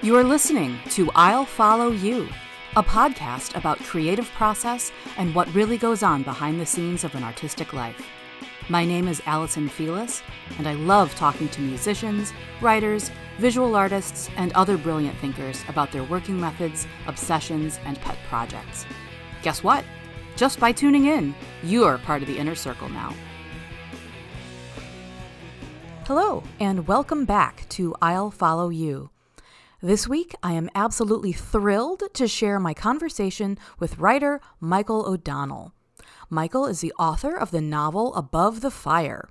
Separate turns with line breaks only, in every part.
You are listening to I'll Follow You, a podcast about creative process and what really goes on behind the scenes of an artistic life. My name is Allison Felis, and I love talking to musicians, writers, visual artists, and other brilliant thinkers about their working methods, obsessions, and pet projects. Guess what? Just by tuning in, you're part of the inner circle now. Hello, and welcome back to I'll Follow You. This week, I am absolutely thrilled to share my conversation with writer Michael O'Donnell. Michael is the author of the novel Above the Fire.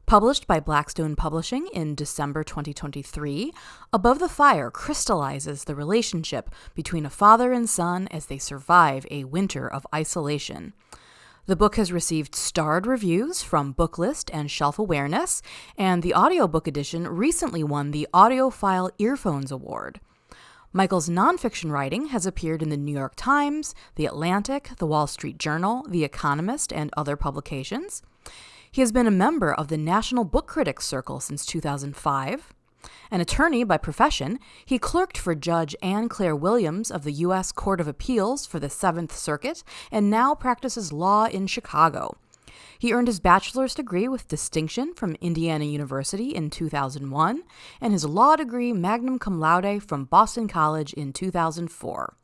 Published by Blackstone Publishing in December 2023, Above the Fire crystallizes the relationship between a father and son as they survive a winter of isolation. The book has received starred reviews from Booklist and Shelf Awareness, and the audiobook edition recently won the AudioFile Earphones Award. Michael's nonfiction writing has appeared in the New York Times, The Atlantic, The Wall Street Journal, The Economist, and other publications. He has been a member of the National Book Critics Circle since 2005. An attorney by profession, he clerked for Judge Anne Claire Williams of the U.S. Court of Appeals for the Seventh Circuit and now practices law in Chicago. He earned his bachelor's degree with distinction from Indiana University in 2001 and his law degree magna cum laude from Boston College in 2004.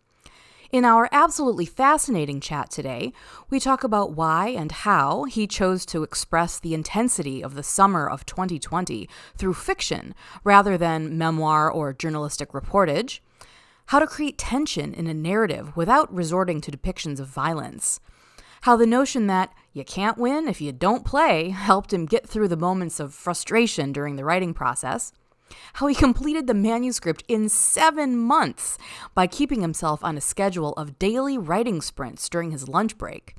In our absolutely fascinating chat today, we talk about why and how he chose to express the intensity of the summer of 2020 through fiction rather than memoir or journalistic reportage, how to create tension in a narrative without resorting to depictions of violence, how the notion that you can't win if you don't play helped him get through the moments of frustration during the writing process, how he completed the manuscript in 7 months by keeping himself on a schedule of daily writing sprints during his lunch break,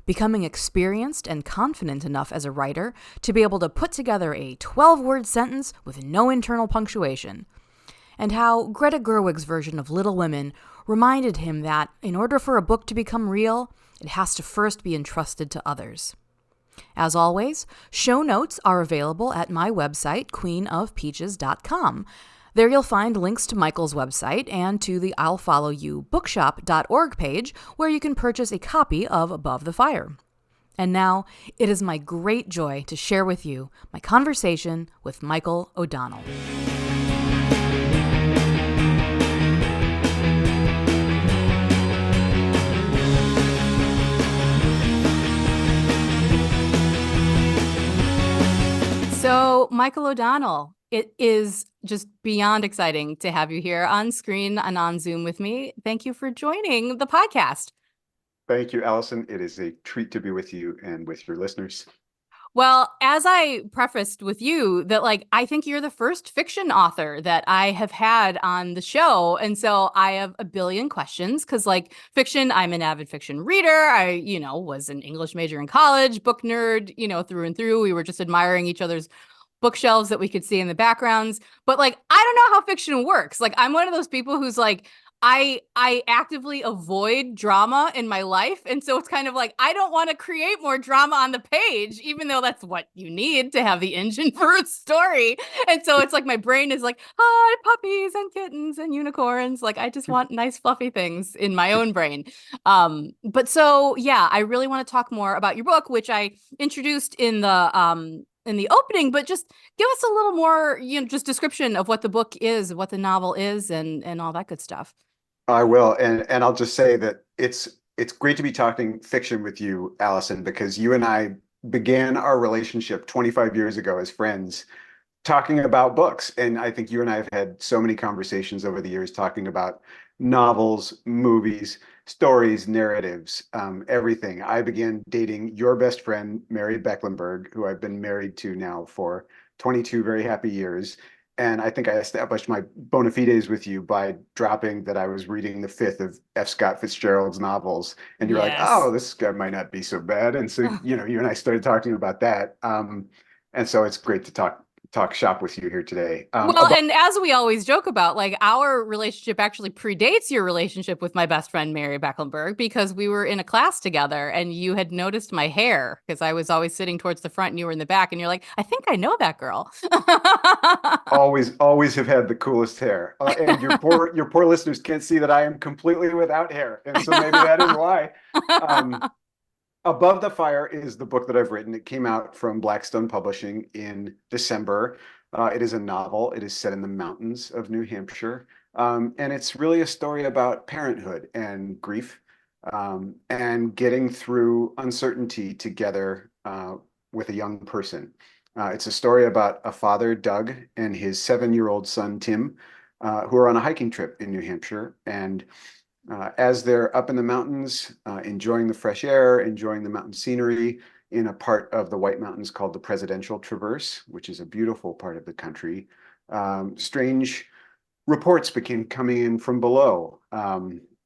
becoming experienced and confident enough as a writer to be able to put together a 12-word sentence with no internal punctuation, and how Greta Gerwig's version of Little Women reminded him that in order for a book to become real, it has to first be entrusted to others. As always, show notes are available at my website, queenofpeaches.com. There you'll find links to Michael's website and to the I'll Follow You bookshop.org page where you can purchase a copy of Above the Fire. And now, it is my great joy to share with you my conversation with Michael O'Donnell. So, Michael O'Donnell, it is just beyond exciting to have you here on screen and on Zoom with me. Thank you for joining the podcast.
Thank you, Allison. It is a treat to be with you and with your listeners.
Well, as I prefaced with you that, I think you're the first fiction author that I have had on the show. And so I have a billion questions because, fiction, I'm an avid fiction reader. I, was an English major in college, book nerd, through and through. We were just admiring each other's bookshelves that we could see in the backgrounds. But, I don't know how fiction works. I'm one of those people who's I actively avoid drama in my life. And so it's kind of I don't want to create more drama on the page, even though that's what you need to have the engine for a story. And so it's my brain is hi, puppies and kittens and unicorns. I just want nice, fluffy things in my own brain. But so, yeah, I really want to talk more about your book, which I introduced in the opening, but just give us a little more, just description of what the book is, what the novel is, and all that good stuff.
I will, and I'll just say that it's great to be talking fiction with you, Allison, because you and I began our relationship 25 years ago as friends, talking about books. And I think you and I have had so many conversations over the years talking about novels, movies, stories, narratives, everything. I began dating your best friend, Mary Becklenberg, who I've been married to now for 22 very happy years. And I think I established my bona fides with you by dropping that I was reading the 5th of F. Scott Fitzgerald's novels. And you're
Yes.
oh, this guy might not be so bad. And so, you and I started talking about that. And so it's great to talk talk shop with you here today.
Well, and as we always joke about, like our relationship actually predates your relationship with my best friend Mary Becklenberg because we were in a class together and you had noticed my hair because I was always sitting towards the front and you were in the back and you're like, I think I know that girl.
Always have had the coolest hair. And your poor listeners can't see that I am completely without hair. And so maybe that is why. Um, Above the Fire is the book that I've written. It came out from Blackstone Publishing in December. It is a novel. It is set in the mountains of New Hampshire. And it's really a story about parenthood and grief, and getting through uncertainty together with a young person. It's a story about a father, Doug, and his 7-year-old son, Tim, who are on a hiking trip in New Hampshire. And as they're up in the mountains, enjoying the fresh air, enjoying the mountain scenery in a part of the White Mountains called the Presidential Traverse, which is a beautiful part of the country, strange reports began coming in from below.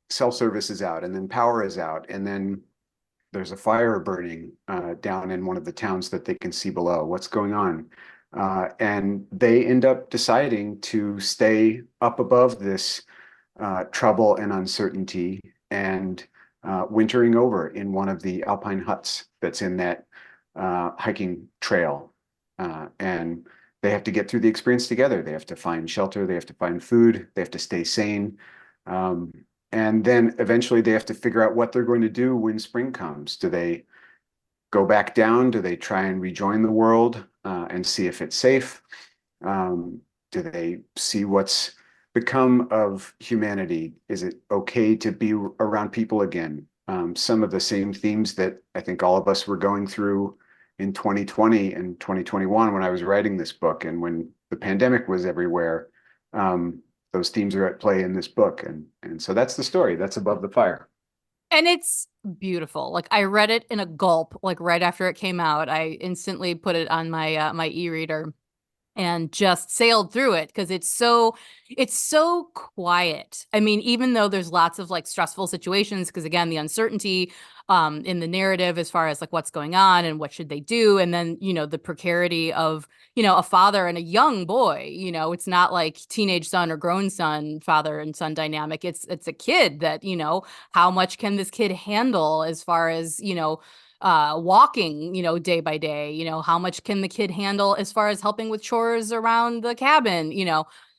Cell service is out, and then power is out, and then there's a fire burning down in one of the towns that they can see below. What's going on? And they end up deciding to stay up above this trouble and uncertainty and wintering over in one of the alpine huts that's in that hiking trail. And they have to get through the experience together. They have to find shelter, they have to find food, they have to stay sane. And then eventually they have to figure out what they're going to do when spring comes. Do they go back down? Do they try and rejoin the world and see if it's safe? Do they see what's become of humanity? Is it okay to be around people again? Some of the same themes that I think all of us were going through in 2020 and 2021 when I was writing this book and when the pandemic was everywhere. Those themes are at play in this book. And so that's the story. That's Above the Fire.
And it's beautiful. Like I read it in a gulp, like right after it came out. I instantly put it on my my e-reader and just sailed through it because it's so quiet. I mean, even though there's lots of like stressful situations, because again, the uncertainty in the narrative as far as like what's going on and what should they do, and then the precarity of a father and a young boy. It's not like teenage son or grown son, father and son dynamic. It's a kid that how much can this kid handle as far as walking, day by day, how much can the kid handle as far as helping with chores around the cabin,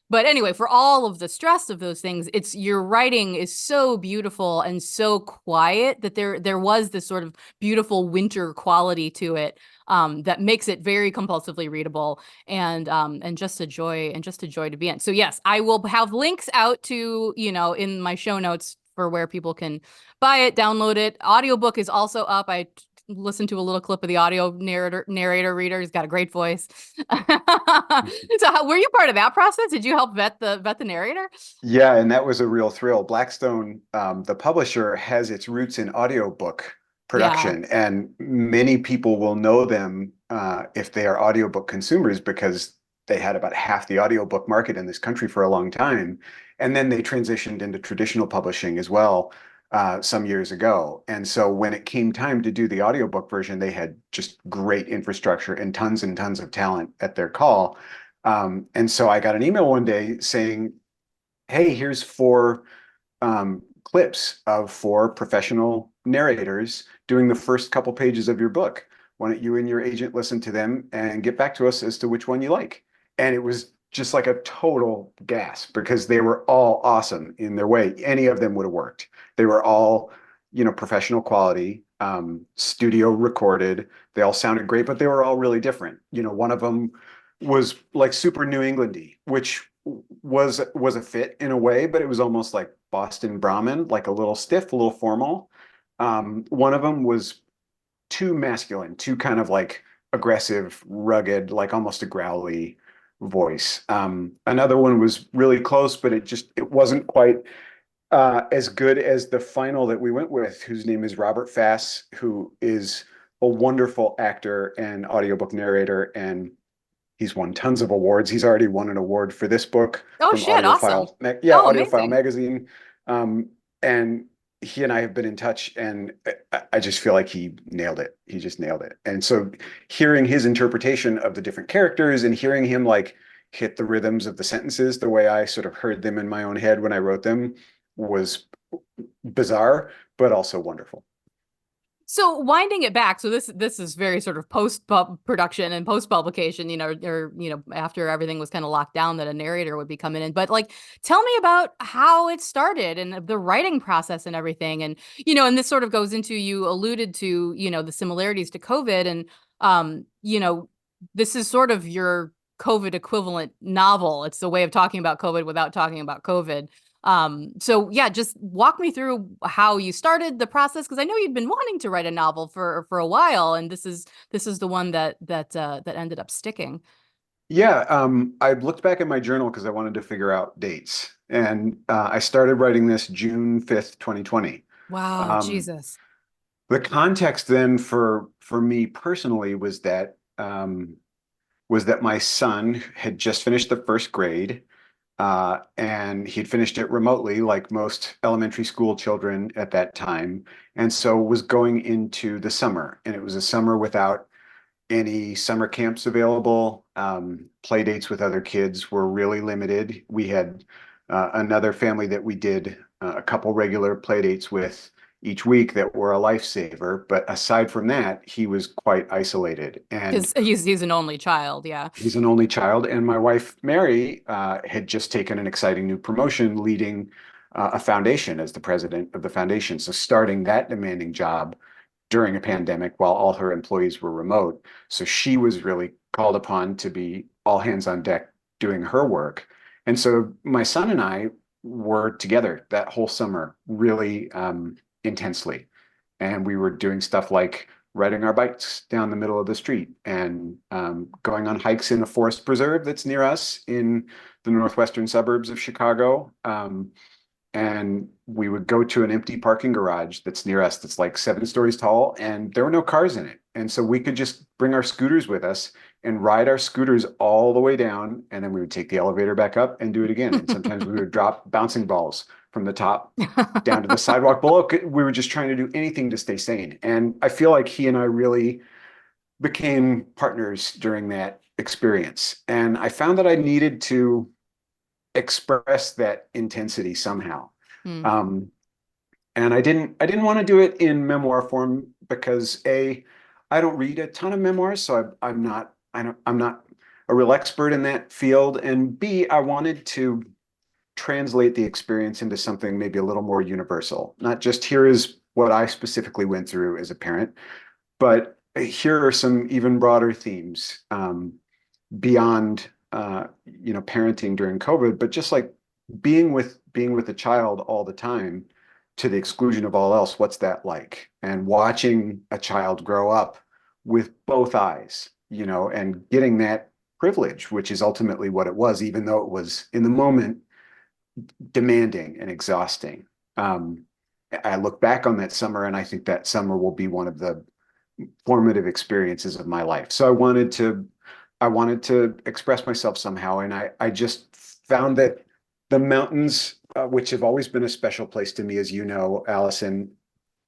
But anyway, for all of the stress of those things, your writing is so beautiful and so quiet that there was this sort of beautiful winter quality to it that makes it very compulsively readable and just a joy to be in. So yes, I will have links out to, in my show notes for where people can buy it, download it. Audiobook is also up. I listened to a little clip of the audio narrator reader. He's got a great voice. So were you part of that process? Did you help vet the narrator?
Yeah, and that was a real thrill. Blackstone, the publisher, has its roots in audiobook production, and many people will know them if they are audiobook consumers because they had about half the audiobook market in this country for a long time. And then they transitioned into traditional publishing as well some years ago. And so when it came time to do the audiobook version, they had just great infrastructure and tons of talent at their call. And so I got an email one day saying, hey, here's 4 clips of 4 professional narrators doing the first couple pages of your book. Why don't you and your agent listen to them and get back to us as to which one you like? And it was just like a total gas because they were all awesome in their way. Any of them would have worked. They were all, professional quality, studio recorded. They all sounded great, but they were all really different. One of them was like super New Englandy, which was a fit in a way, but it was almost like Boston Brahmin, like a little stiff, a little formal. One of them was too masculine, too kind of like aggressive, rugged, like almost a growly voice. Another one was really close, but it wasn't quite as good as the final that we went with, whose name is Robert Fass, who is a wonderful actor and audiobook narrator, and he's won tons of awards. He's already won an award for this book
Oh
from
shit,
AudioFile,
awesome. Oh,
AudioFile
amazing.
magazine. And he and I have been in touch, and I just feel like he nailed it. He just nailed it. And so hearing his interpretation of the different characters and hearing him like hit the rhythms of the sentences the way I sort of heard them in my own head when I wrote them was bizarre, but also wonderful.
So winding it back, so this is very sort of post production and post publication, or after everything was kind of locked down, that a narrator would be coming in. But like, tell me about how it started and the writing process and everything, and and this sort of goes into, you alluded to the similarities to COVID, and this is sort of your COVID equivalent novel. It's the way of talking about COVID without talking about COVID. So yeah, just walk me through how you started the process, because I know you'd been wanting to write a novel for a while, and this is the one that ended up sticking.
Yeah, I looked back at my journal because I wanted to figure out dates, and I started writing this June 5th, 2020.
Wow,
Um,
Jesus.
the context then for me personally was that my son had just finished the first grade, and he'd finished it remotely, like most elementary school children at that time, and so was going into the summer, and it was a summer without any summer camps available. Play dates with other kids were really limited. We had another family that we did a couple regular play dates with each week that were a lifesaver. But aside from that, he was quite isolated. And
Because he's an only child, yeah.
he's an only child. And my wife, Mary, had just taken an exciting new promotion leading a foundation as the president of the foundation. So starting that demanding job during a pandemic while all her employees were remote. So she was really called upon to be all hands on deck doing her work. And so my son and I were together that whole summer really intensely. And we were doing stuff like riding our bikes down the middle of the street and going on hikes in a forest preserve that's near us in the northwestern suburbs of Chicago. And we would go to an empty parking garage that's near us that's like 7 stories tall, and there were no cars in it. And so we could just bring our scooters with us and ride our scooters all the way down, and then we would take the elevator back up and do it again. And sometimes we would drop bouncing balls from the top down to the sidewalk below. We were just trying to do anything to stay sane. And I feel like he and I really became partners during that experience. And I found that I needed to express that intensity somehow.
Hmm.
And I didn't want to do it in memoir form because I don't read a ton of memoirs, so I'm not a real expert in that field. And B, I wanted to translate the experience into something maybe a little more universal. Not just here is what I specifically went through as a parent, but here are some even broader themes beyond parenting during COVID, but just like being with a child all the time to the exclusion of all else. What's that like? And watching a child grow up with both eyes, and getting that privilege, which is ultimately what it was, even though it was in the moment demanding and exhausting. I look back on that summer and I think that summer will be one of the formative experiences of my life. So I wanted to express myself somehow, and I just found that the mountains, which have always been a special place to me, as you know, Allison,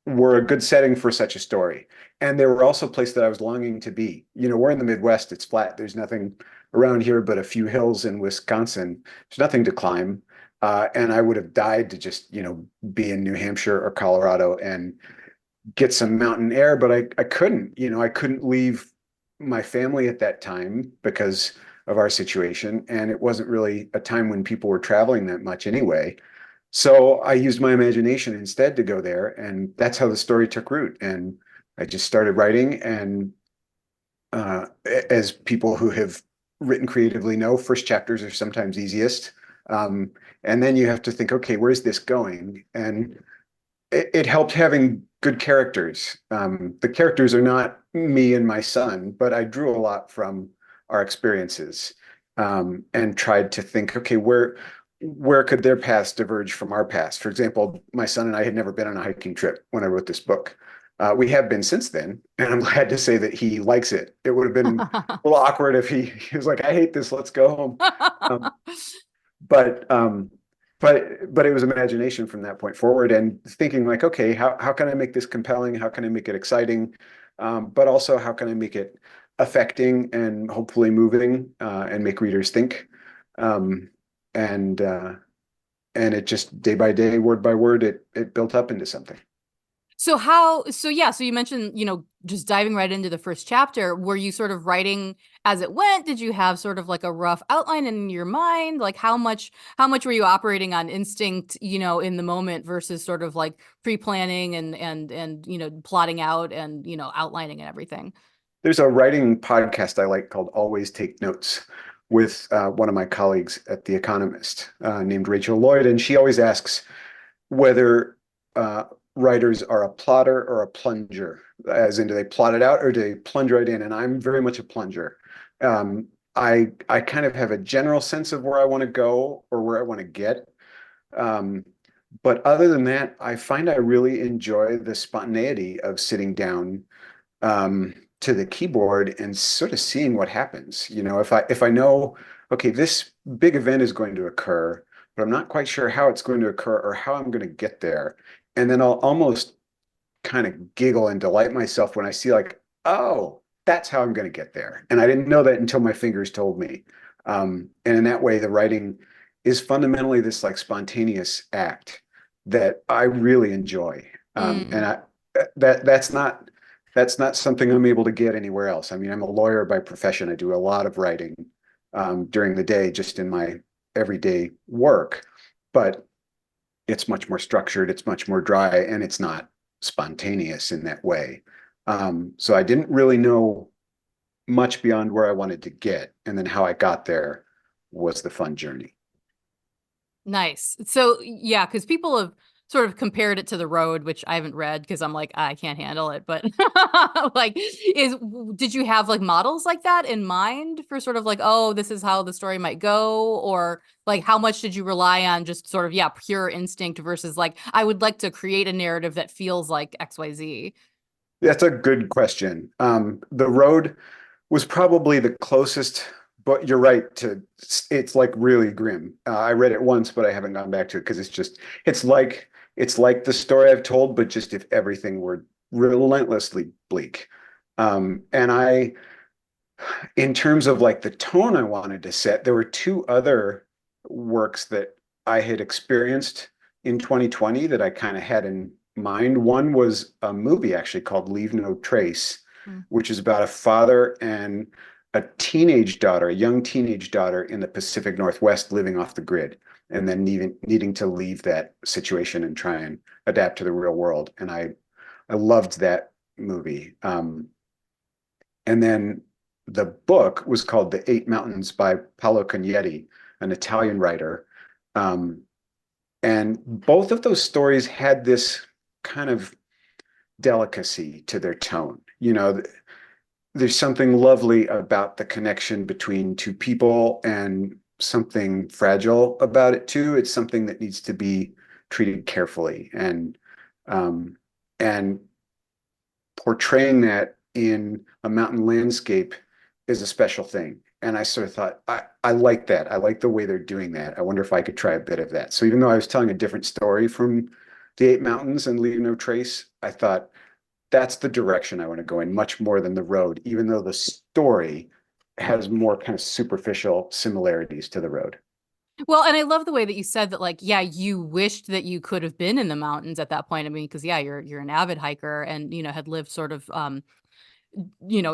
were a good setting for such a story. And they were also a place that I was longing to be. We're in the Midwest, it's flat. There's nothing around here but a few hills in Wisconsin. There's nothing to climb. And I would have died to just, be in New Hampshire or Colorado and get some mountain air, but I couldn't. I couldn't leave my family at that time because of our situation. And it wasn't really a time when people were traveling that much anyway. So I used my imagination instead to go there. And that's how the story took root. And I just started writing. And as people who have written creatively know, first chapters are sometimes easiest. And then you have to think, okay, where's this going? And it helped having good characters. The characters are not me and my son, but I drew a lot from our experiences, and tried to think, okay, where could their paths diverge from our past? For example, my son and I had never been on a hiking trip when I wrote this book. We have been since then, and I'm glad to say that he likes it. It would have been a little awkward if he was like, I hate this, let's go home. Um, but but it was imagination from that point forward, and thinking like, okay, how can I make this compelling? How can I make it exciting? But also, how can I make it affecting and hopefully moving, and make readers think? Um, and it just day by day, word by word, it built up into something.
So so you mentioned, just diving right into the first chapter. Were you sort of writing as it went? Did you have sort of like a rough outline in your mind? Like how much were you operating on instinct, in the moment versus sort of like pre-planning and plotting out and, outlining and everything?
There's a writing podcast I like called Always Take Notes with one of my colleagues at The Economist, named Rachel Lloyd, and she always asks whether writers are a plotter or a plunger, as in do they plot it out or do they plunge right in? And I'm very much a plunger. I kind of have a general sense of where I want to go or where I want to get. But other than that, I find I really enjoy the spontaneity of sitting down to the keyboard and sort of seeing what happens. If I know, okay, this big event is going to occur, but I'm not quite sure how it's going to occur or how I'm going to get there. And then I'll almost kind of giggle and delight myself when I see like, oh, that's how I'm going to get there. And I didn't know that until my fingers told me. And in that way, the writing is fundamentally this like spontaneous act that I really enjoy. And that's not something I'm able to get anywhere else. I mean, I'm a lawyer by profession. I do a lot of writing during the day, just in my everyday work, but it's much more structured, it's much more dry, and it's not spontaneous in that way. So I didn't really know much beyond where I wanted to get, and then how I got there was the fun journey.
Nice. So yeah, because people have sort of compared it to The Road, which I haven't read because I'm like, I can't handle it. But like, did you have like models like that in mind for sort of like, oh, this is how the story might go? Or like, how much did you rely on just sort of, yeah, pure instinct versus like, I would like to create a narrative that feels like XYZ?
That's a good question. The Road was probably the closest, but you're right, it's like really grim. I read it once, but I haven't gone back to it because it's like the story I've told, but just if everything were relentlessly bleak. And in terms of like the tone I wanted to set, there were two other works that I had experienced in 2020 that I kind of had in mind. One was a movie actually called Leave No Trace, which is about a father and a teenage daughter, a young teenage daughter in the Pacific Northwest living off the grid, and then needing to leave that situation and try and adapt to the real world. And I loved that movie. And then the book was called The Eight Mountains by Paolo Cognetti, an Italian writer. And both of those stories had this kind of delicacy to their tone. There's something lovely about the connection between two people and something fragile about it too. It's something that needs to be treated carefully, and portraying that in a mountain landscape is a special thing. And I sort of thought, I like that. I like the way they're doing that. I wonder if I could try a bit of that. So even though I was telling a different story from The Eight Mountains and Leave No Trace, I thought that's the direction I want to go in, much more than The Road, even though the story has more kind of superficial similarities to The Road.
Well, and I love the way that you said that, like, yeah, you wished that you could have been in the mountains at that point. I mean, because yeah, you're an avid hiker and had lived sort of near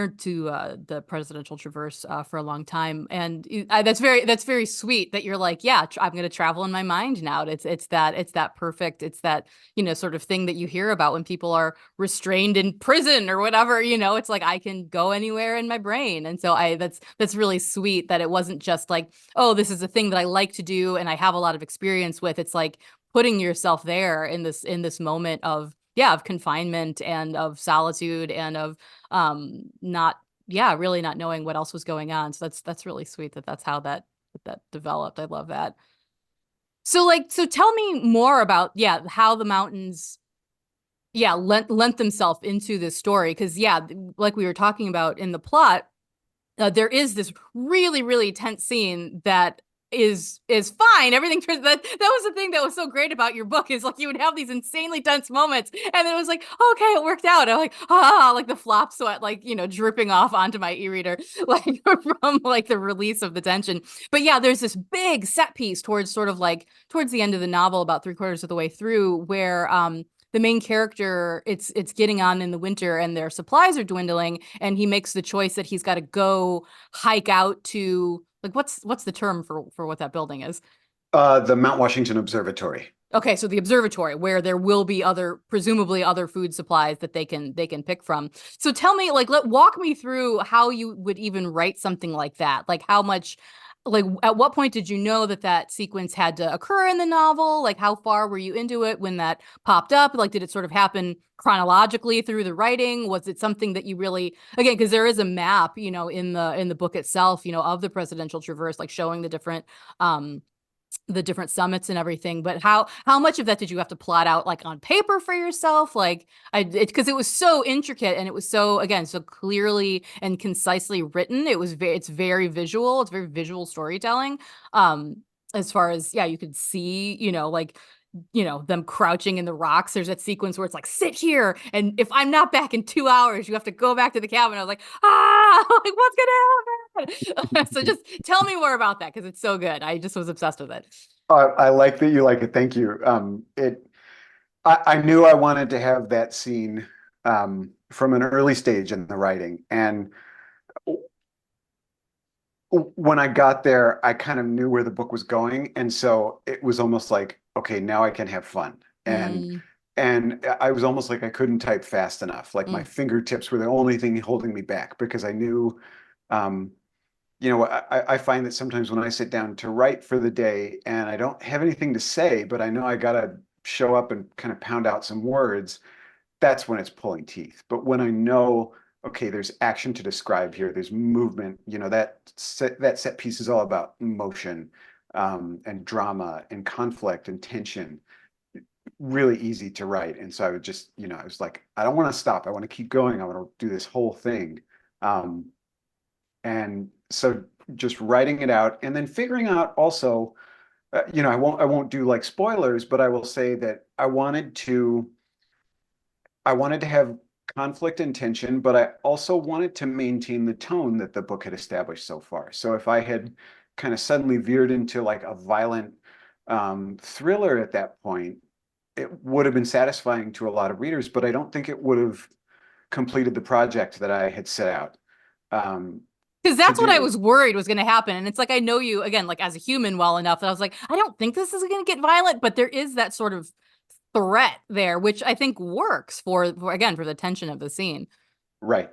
to the presidential traverse for a long time, and that's very sweet that you're like, yeah, I'm going to travel in my mind now. It's that perfect, it's that sort of thing that you hear about when people are restrained in prison or whatever. It's like I can go anywhere in my brain, and so that's really sweet that it wasn't just like, oh, this is a thing that I like to do and I have a lot of experience with. It's like putting yourself there in this moment of confinement and of solitude and of really not knowing what else was going on. So that's really sweet that's how that developed. I love that. So tell me more about how the mountains lent themselves into this story, because like we were talking about in the plot, there is this really, really tense scene that is fine. Everything turns that was the thing that was so great about your book, is like you would have these insanely tense moments, and then it was like, okay, it worked out. I'm like, like the flop sweat, like, dripping off onto my e-reader, like from like the release of the tension. But yeah, there's this big set piece towards the end of the novel, about 3/4 of the way through, where the main character, it's getting on in the winter and their supplies are dwindling, and he makes the choice that he's got to go hike out to, like, what's the term for what that building is?
The Mount Washington Observatory.
Okay, so the observatory, where there will be presumably other food supplies that they can pick from. So tell me, like, walk me through how you would even write something like that. Like, how much, like, at what point did you know that sequence had to occur in the novel? Like, how far were you into it when that popped up? Like, did it sort of happen chronologically through the writing? Was it something that you really, again, because there is a map, in the book itself, of the presidential traverse, like showing the different summits and everything, but how much of that did you have to plot out, like, on paper for yourself? Like, because it was so intricate, and it was so, again, so clearly and concisely written. It's very visual. It's very visual storytelling. As far as, yeah, you could see, like, them crouching in the rocks. There's that sequence where it's like, sit here, and if I'm not back in 2 hours, you have to go back to the cabin. I was like, like, what's gonna happen? So just tell me more about that, because it's so good. I just was obsessed with it.
I like that you like it. Thank you. I knew I wanted to have that scene from an early stage in the writing, and when I got there, I kind of knew where the book was going, and so it was almost like, okay, now I can have fun. And I was almost like I couldn't type fast enough. Like my fingertips were the only thing holding me back, because I knew, I find that sometimes when I sit down to write for the day and I don't have anything to say, but I know I gotta show up and kind of pound out some words, that's when it's pulling teeth. But when I know, okay, there's action to describe here, there's movement, that set piece is all about motion, and drama and conflict and tension, really easy to write. And so I would just, I was like, I don't want to stop. I want to keep going. I want to do this whole thing. And so just writing it out, and then figuring out also, I won't do like spoilers, but I will say that I wanted to have conflict and tension, but I also wanted to maintain the tone that the book had established so far. So if I had kind of suddenly veered into like a violent thriller at that point, it would have been satisfying to a lot of readers, but I don't think it would have completed the project that I had set out.
Because that's what I was worried was going to happen. And it's like, I know you, again, like, as a human well enough that I was like, I don't think this is going to get violent, but there is that sort of threat there, which I think works for the tension of the scene.
Right.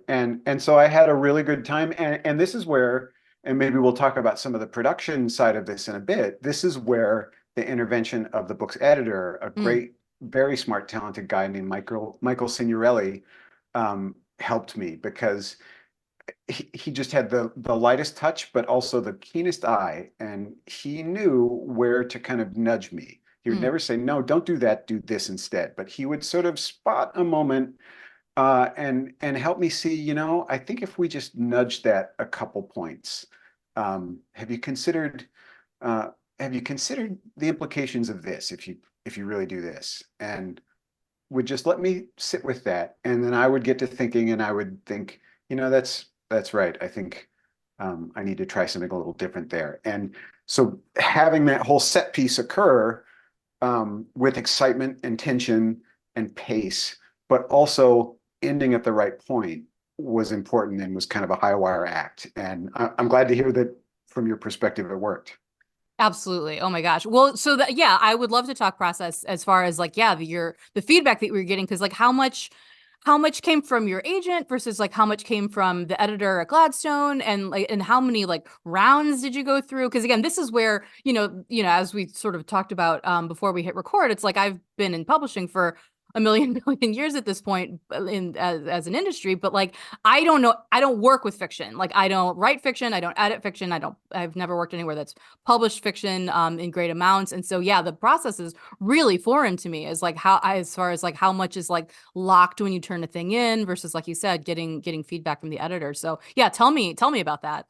And so I had a really good time. And this is where, and maybe we'll talk about some of the production side of this in a bit, this is where the intervention of the book's editor, a great, very smart, talented guy named Michael Signorelli, helped me, because he just had the lightest touch, but also the keenest eye, and he knew where to kind of nudge me. He would never say, no, don't do that, do this instead. But he would sort of spot a moment and help me see, I think if we just nudge that a couple points, have you considered the implications of this if you really do this? And would just let me sit with that. And then I would get to thinking, and I would think, that's right. I think I need to try something a little different there. And so having that whole set piece occur with excitement and tension and pace, but also ending at the right point, was important and was kind of a high wire act. And I'm glad to hear that from your perspective, it worked.
Absolutely. Oh my gosh. Well, so that, yeah, I would love to talk process as far as, like, yeah, the feedback that we were getting, because, like, how much came from your agent versus, like, how much came from the editor at Gladstone, and, like, and how many, like, rounds did you go through? Because, again, this is where, as we sort of talked about before we hit record, it's like, I've been in publishing for a million years at this point as an industry, but, like, I don't know, I don't work with fiction. Like, I don't write fiction, I don't edit fiction, I've never worked anywhere that's published fiction in great amounts. And so, yeah, the process is really foreign to me, as like as far as, like, how much is, like, locked when you turn a thing in versus, like you said, getting feedback from the editor. So yeah, tell me about that.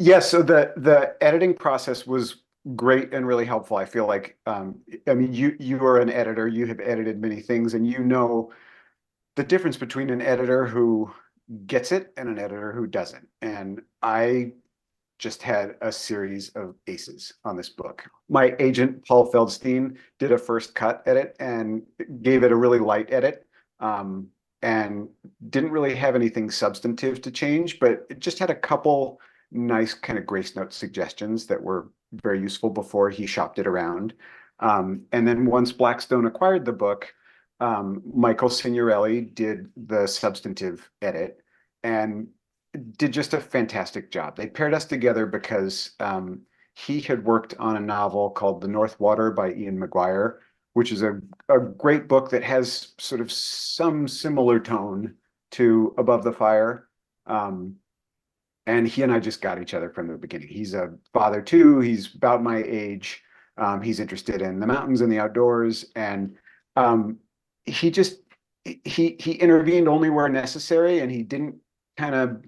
Yeah, so the editing process was great and really helpful. I feel like, I mean, you are an editor, you have edited many things, and you know the difference between an editor who gets it and an editor who doesn't. And I just had a series of aces on this book. My agent, Paul Feldstein, did a first cut edit and gave it a really light edit, and didn't really have anything substantive to change, but it just had a couple nice kind of grace note suggestions that were very useful before he shopped it around. And then once Blackstone acquired the book, Michael Signorelli did the substantive edit and did just a fantastic job. They paired us together because he had worked on a novel called The North Water by Ian McGuire, which is a great book that has sort of some similar tone to Above the Fire. And he and I just got each other from the beginning. He's a father too. He's about my age. He's interested in the mountains and the outdoors. And he just he intervened only where necessary, and he didn't kind of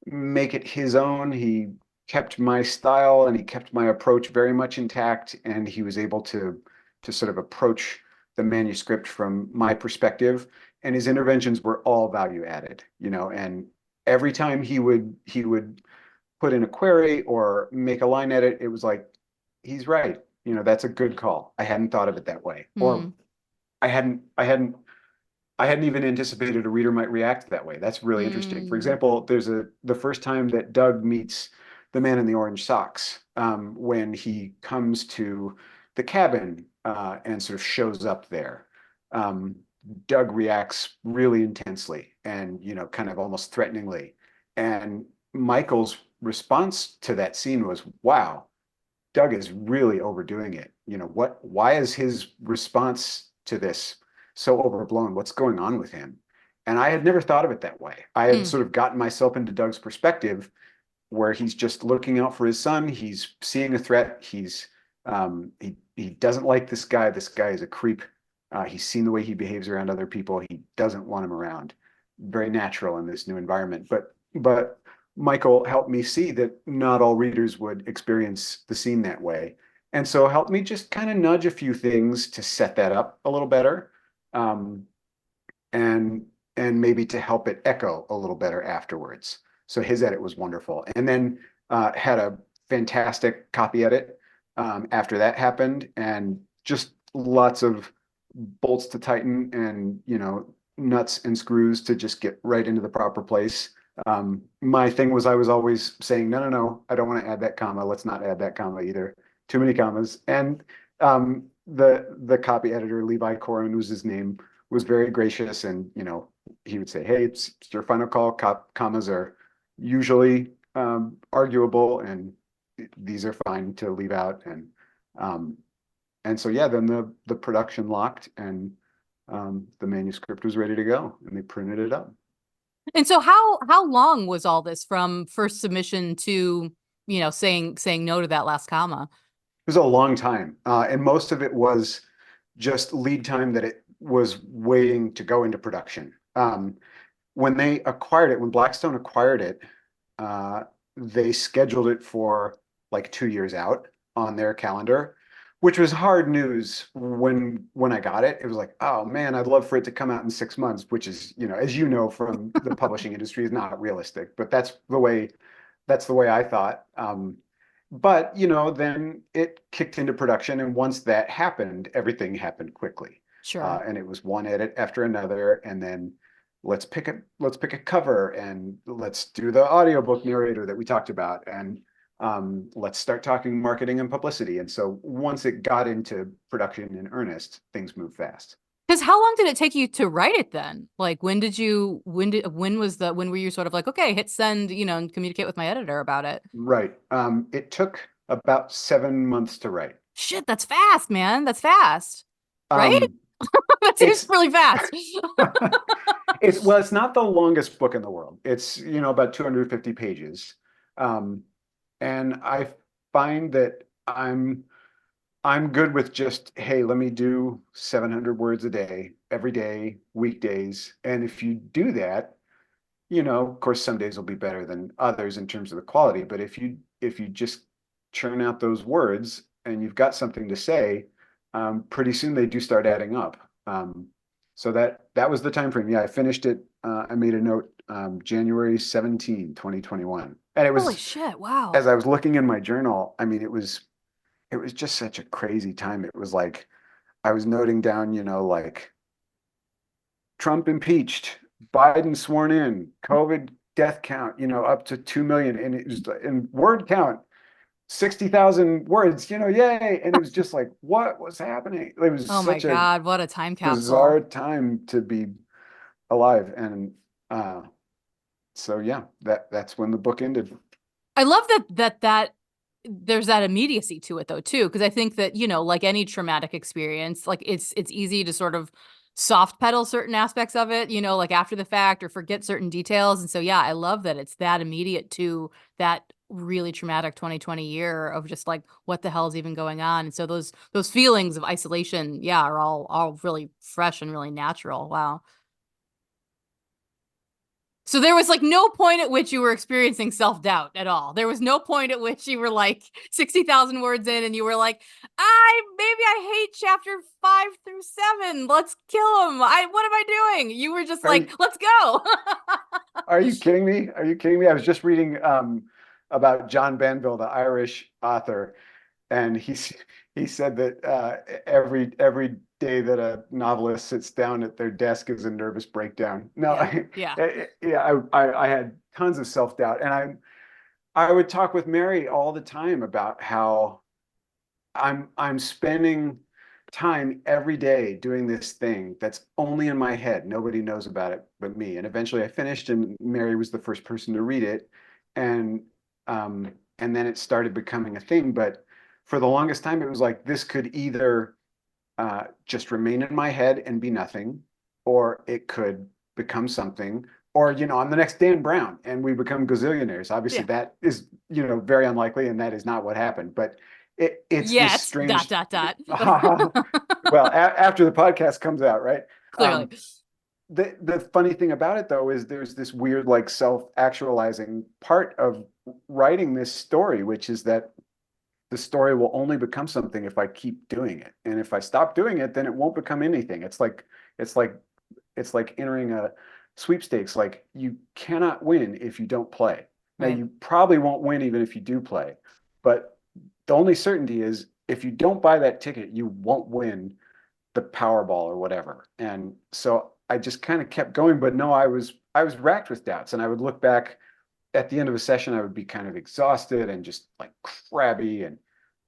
make it his own. He kept my style and he kept my approach very much intact, and he was able to sort of approach the manuscript from my perspective. And his interventions were all value added, you know, and every time he would put in a query or make a line edit, it was like, he's right. You know, that's a good call. I hadn't thought of it that way. Or I hadn't even anticipated a reader might react that way. That's really interesting. For example, there's the first time that Doug meets the man in the orange socks, when he comes to the cabin and sort of shows up there. Doug reacts really intensely and, you know, kind of almost threateningly. And Michael's response to that scene was, wow, Doug is really overdoing it. You know, why is his response to this so overblown? What's going on with him? And I had never thought of it that way. I had sort of gotten myself into Doug's perspective where he's just looking out for his son. He's seeing a threat. He doesn't like this guy. This guy is a creep. He's seen the way he behaves around other people. He doesn't want him around. Very natural in this new environment. But Michael helped me see that not all readers would experience the scene that way. And so helped me just kind of nudge a few things to set that up a little better. Um, and maybe to help it echo a little better afterwards. So his edit was wonderful. And then had a fantastic copy edit after that happened, and just lots of bolts to tighten and, you know, nuts and screws to just get right into the proper place. My thing was I was always saying, no, I don't want to add that comma. Let's not add that comma either. Too many commas. And the copy editor, Levi Corin was his name, was very gracious, and, you know, he would say, hey, it's your final call. Commas are usually arguable, and these are fine to leave out. And so, yeah, then the production locked, and the manuscript was ready to go, and they printed it up.
And so how long was all this from first submission to, you know, saying no to that last comma?
It was a long time. And most of it was just lead time that it was waiting to go into production. When they acquired it, when Blackstone acquired it, they scheduled it for like 2 years out on their calendar, which was hard news when I got it. It was like, oh man, I'd love for it to come out in 6 months, which is, you know, as you know from the publishing industry, is not realistic. But that's the way I thought. But, you know, then it kicked into production, and once that happened, everything happened quickly.
Sure.
And it was one edit after another, and then let's pick a cover, and let's do the audiobook narrator that we talked about, and let's start talking marketing and publicity. And so once it got into production in earnest, things moved fast.
Because how long did it take you to write it then? Like, when were you sort of like, okay, hit send, you know, and communicate with my editor about it?
Right. It took about 7 months to write.
Shit, that's fast, man. That's fast. Right?
Um,
That seems really fast.
It's not the longest book in the world. It's, you know, about 250 pages. And I find that I'm good with just, hey, let me do 700 words a day, every day, weekdays. And if you do that, of course, some days will be better than others in terms of the quality, but if you just churn out those words and you've got something to say, pretty soon they do start adding up. So that was the time frame. Yeah, I finished it. I made a note, January 17, 2021. And it
Holy
was,
shit, wow.
as I was looking in my journal, I mean, it was just such a crazy time. It was like I was noting down, like Trump impeached, Biden sworn in, COVID death count, up to 2 million. And it was in word count, 60,000 words, yay. And it was just like, what was happening? It was
Oh my
such a
God, what a time
bizarre
capsule.
time to be alive. And so yeah, that's when the book ended.
I love that there's that immediacy to it though too, because I think that, like any traumatic experience, like it's easy to sort of soft pedal certain aspects of it, like after the fact or forget certain details. And so yeah, I love that it's that immediate to that really traumatic 2020 year of just like what the hell is even going on. And so those feelings of isolation, yeah, are all really fresh and really natural. Wow. So there was like no point at which you were experiencing self-doubt at all. There was no point at which you were like 60,000 words in and you were like, I hate chapter 5 through 7. Let's kill him. What am I doing? You were just
Are
like,
you,
let's go.
are you kidding me? Are you kidding me? I was just reading about John Banville, the Irish author, and he said that every day that a novelist sits down at their desk is a nervous breakdown. No,
Yeah.
yeah, I had tons of self-doubt, and I would talk with Mary all the time about how I'm spending time every day doing this thing that's only in my head. Nobody knows about it but me. And eventually I finished, and Mary was the first person to read it. And and then it started becoming a thing. But for the longest time, it was like this could either just remain in my head and be nothing, or it could become something. Or, I'm the next Dan Brown and we become gazillionaires. Obviously,
Yeah.
that is, very unlikely, and that is not what happened. But it's this
Yet, dot,
strange,
dot, dot.
well, after the podcast comes out, right?
Clearly.
The funny thing about it though is there's this weird like self-actualizing part of writing this story, which is that the story will only become something if I keep doing it. And if I stop doing it, then it won't become anything. It's like entering a sweepstakes. Like you cannot win if you don't play. Now
Right.
you probably won't win even if you do play, but the only certainty is if you don't buy that ticket, you won't win the Powerball or whatever. And so I just kind of kept going, but no, I was racked with doubts, and I would look back at the end of a session, I would be kind of exhausted and just like crabby, and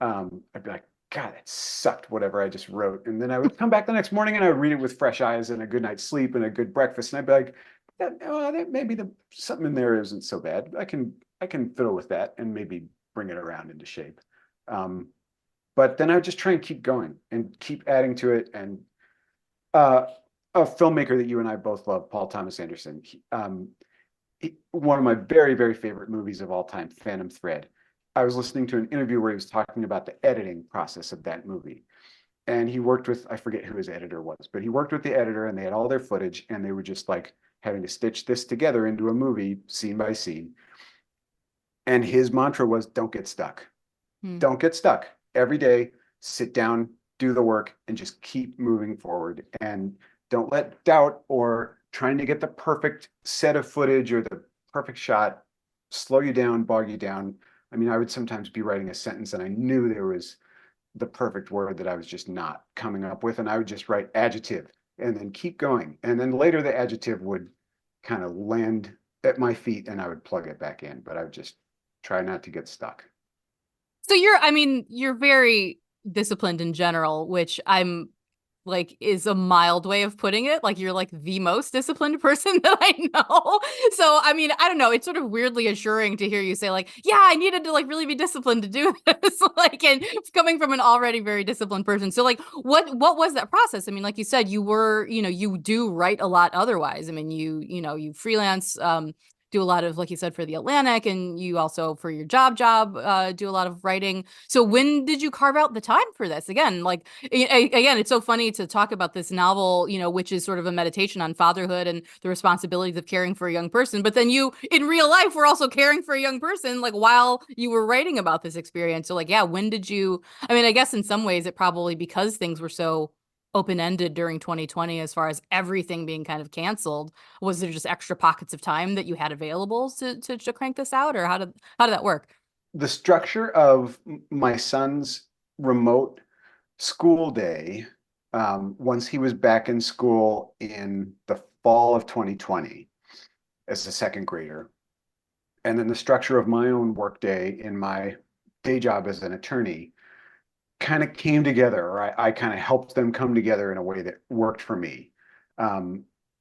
I'd be like, God, that sucked, whatever I just wrote. And then I would come back the next morning and I would read it with fresh eyes and a good night's sleep and a good breakfast, and I'd be like, that maybe something in there isn't so bad. I can fiddle with that and maybe bring it around into shape. Um, but then I would just try and keep going and keep adding to it. And uh, a filmmaker that you and I both love, Paul Thomas Anderson, one of my very, very favorite movies of all time, Phantom Thread. I was listening to an interview where he was talking about the editing process of that movie. And he worked with, I forget who his editor was, but he worked with the editor and they had all their footage and they were just like having to stitch this together into a movie scene by scene. And his mantra was, don't get stuck.
Hmm.
Don't get stuck. Every day, sit down, do the work, and just keep moving forward. And don't let doubt or trying to get the perfect set of footage or the perfect shot slow you down, bog you down. I mean, I would sometimes be writing a sentence and I knew there was the perfect word that I was just not coming up with. And I would just write adjective and then keep going. And then later the adjective would kind of land at my feet and I would plug it back in. But I would just try not to get stuck.
So you're very disciplined in general, which I'm like is a mild way of putting it. Like you're like the most disciplined person that I know. So I don't know. It's sort of weirdly assuring to hear you say like, yeah, I needed to like really be disciplined to do this. Like, and it's coming from an already very disciplined person. So like, what was that process? I mean, like you said, you were, you do write a lot otherwise. I mean, you freelance, do a lot of, like you said, for the Atlantic, and you also for your job do a lot of writing. So when did you carve out the time for this? Again, like again, it's so funny to talk about this novel, which is sort of a meditation on fatherhood and the responsibilities of caring for a young person. But then you, in real life, were also caring for a young person, like while you were writing about this experience. So like, yeah, when did you? I mean, I guess in some ways it probably because things were so open-ended during 2020 as far as everything being kind of canceled, was there just extra pockets of time that you had available to crank this out, or how did that work?
The structure of my son's remote school day, once he was back in school in the fall of 2020 as a second grader, and then the structure of my own workday in my day job as an attorney kind of came together, or I kind of helped them come together in a way that worked for me.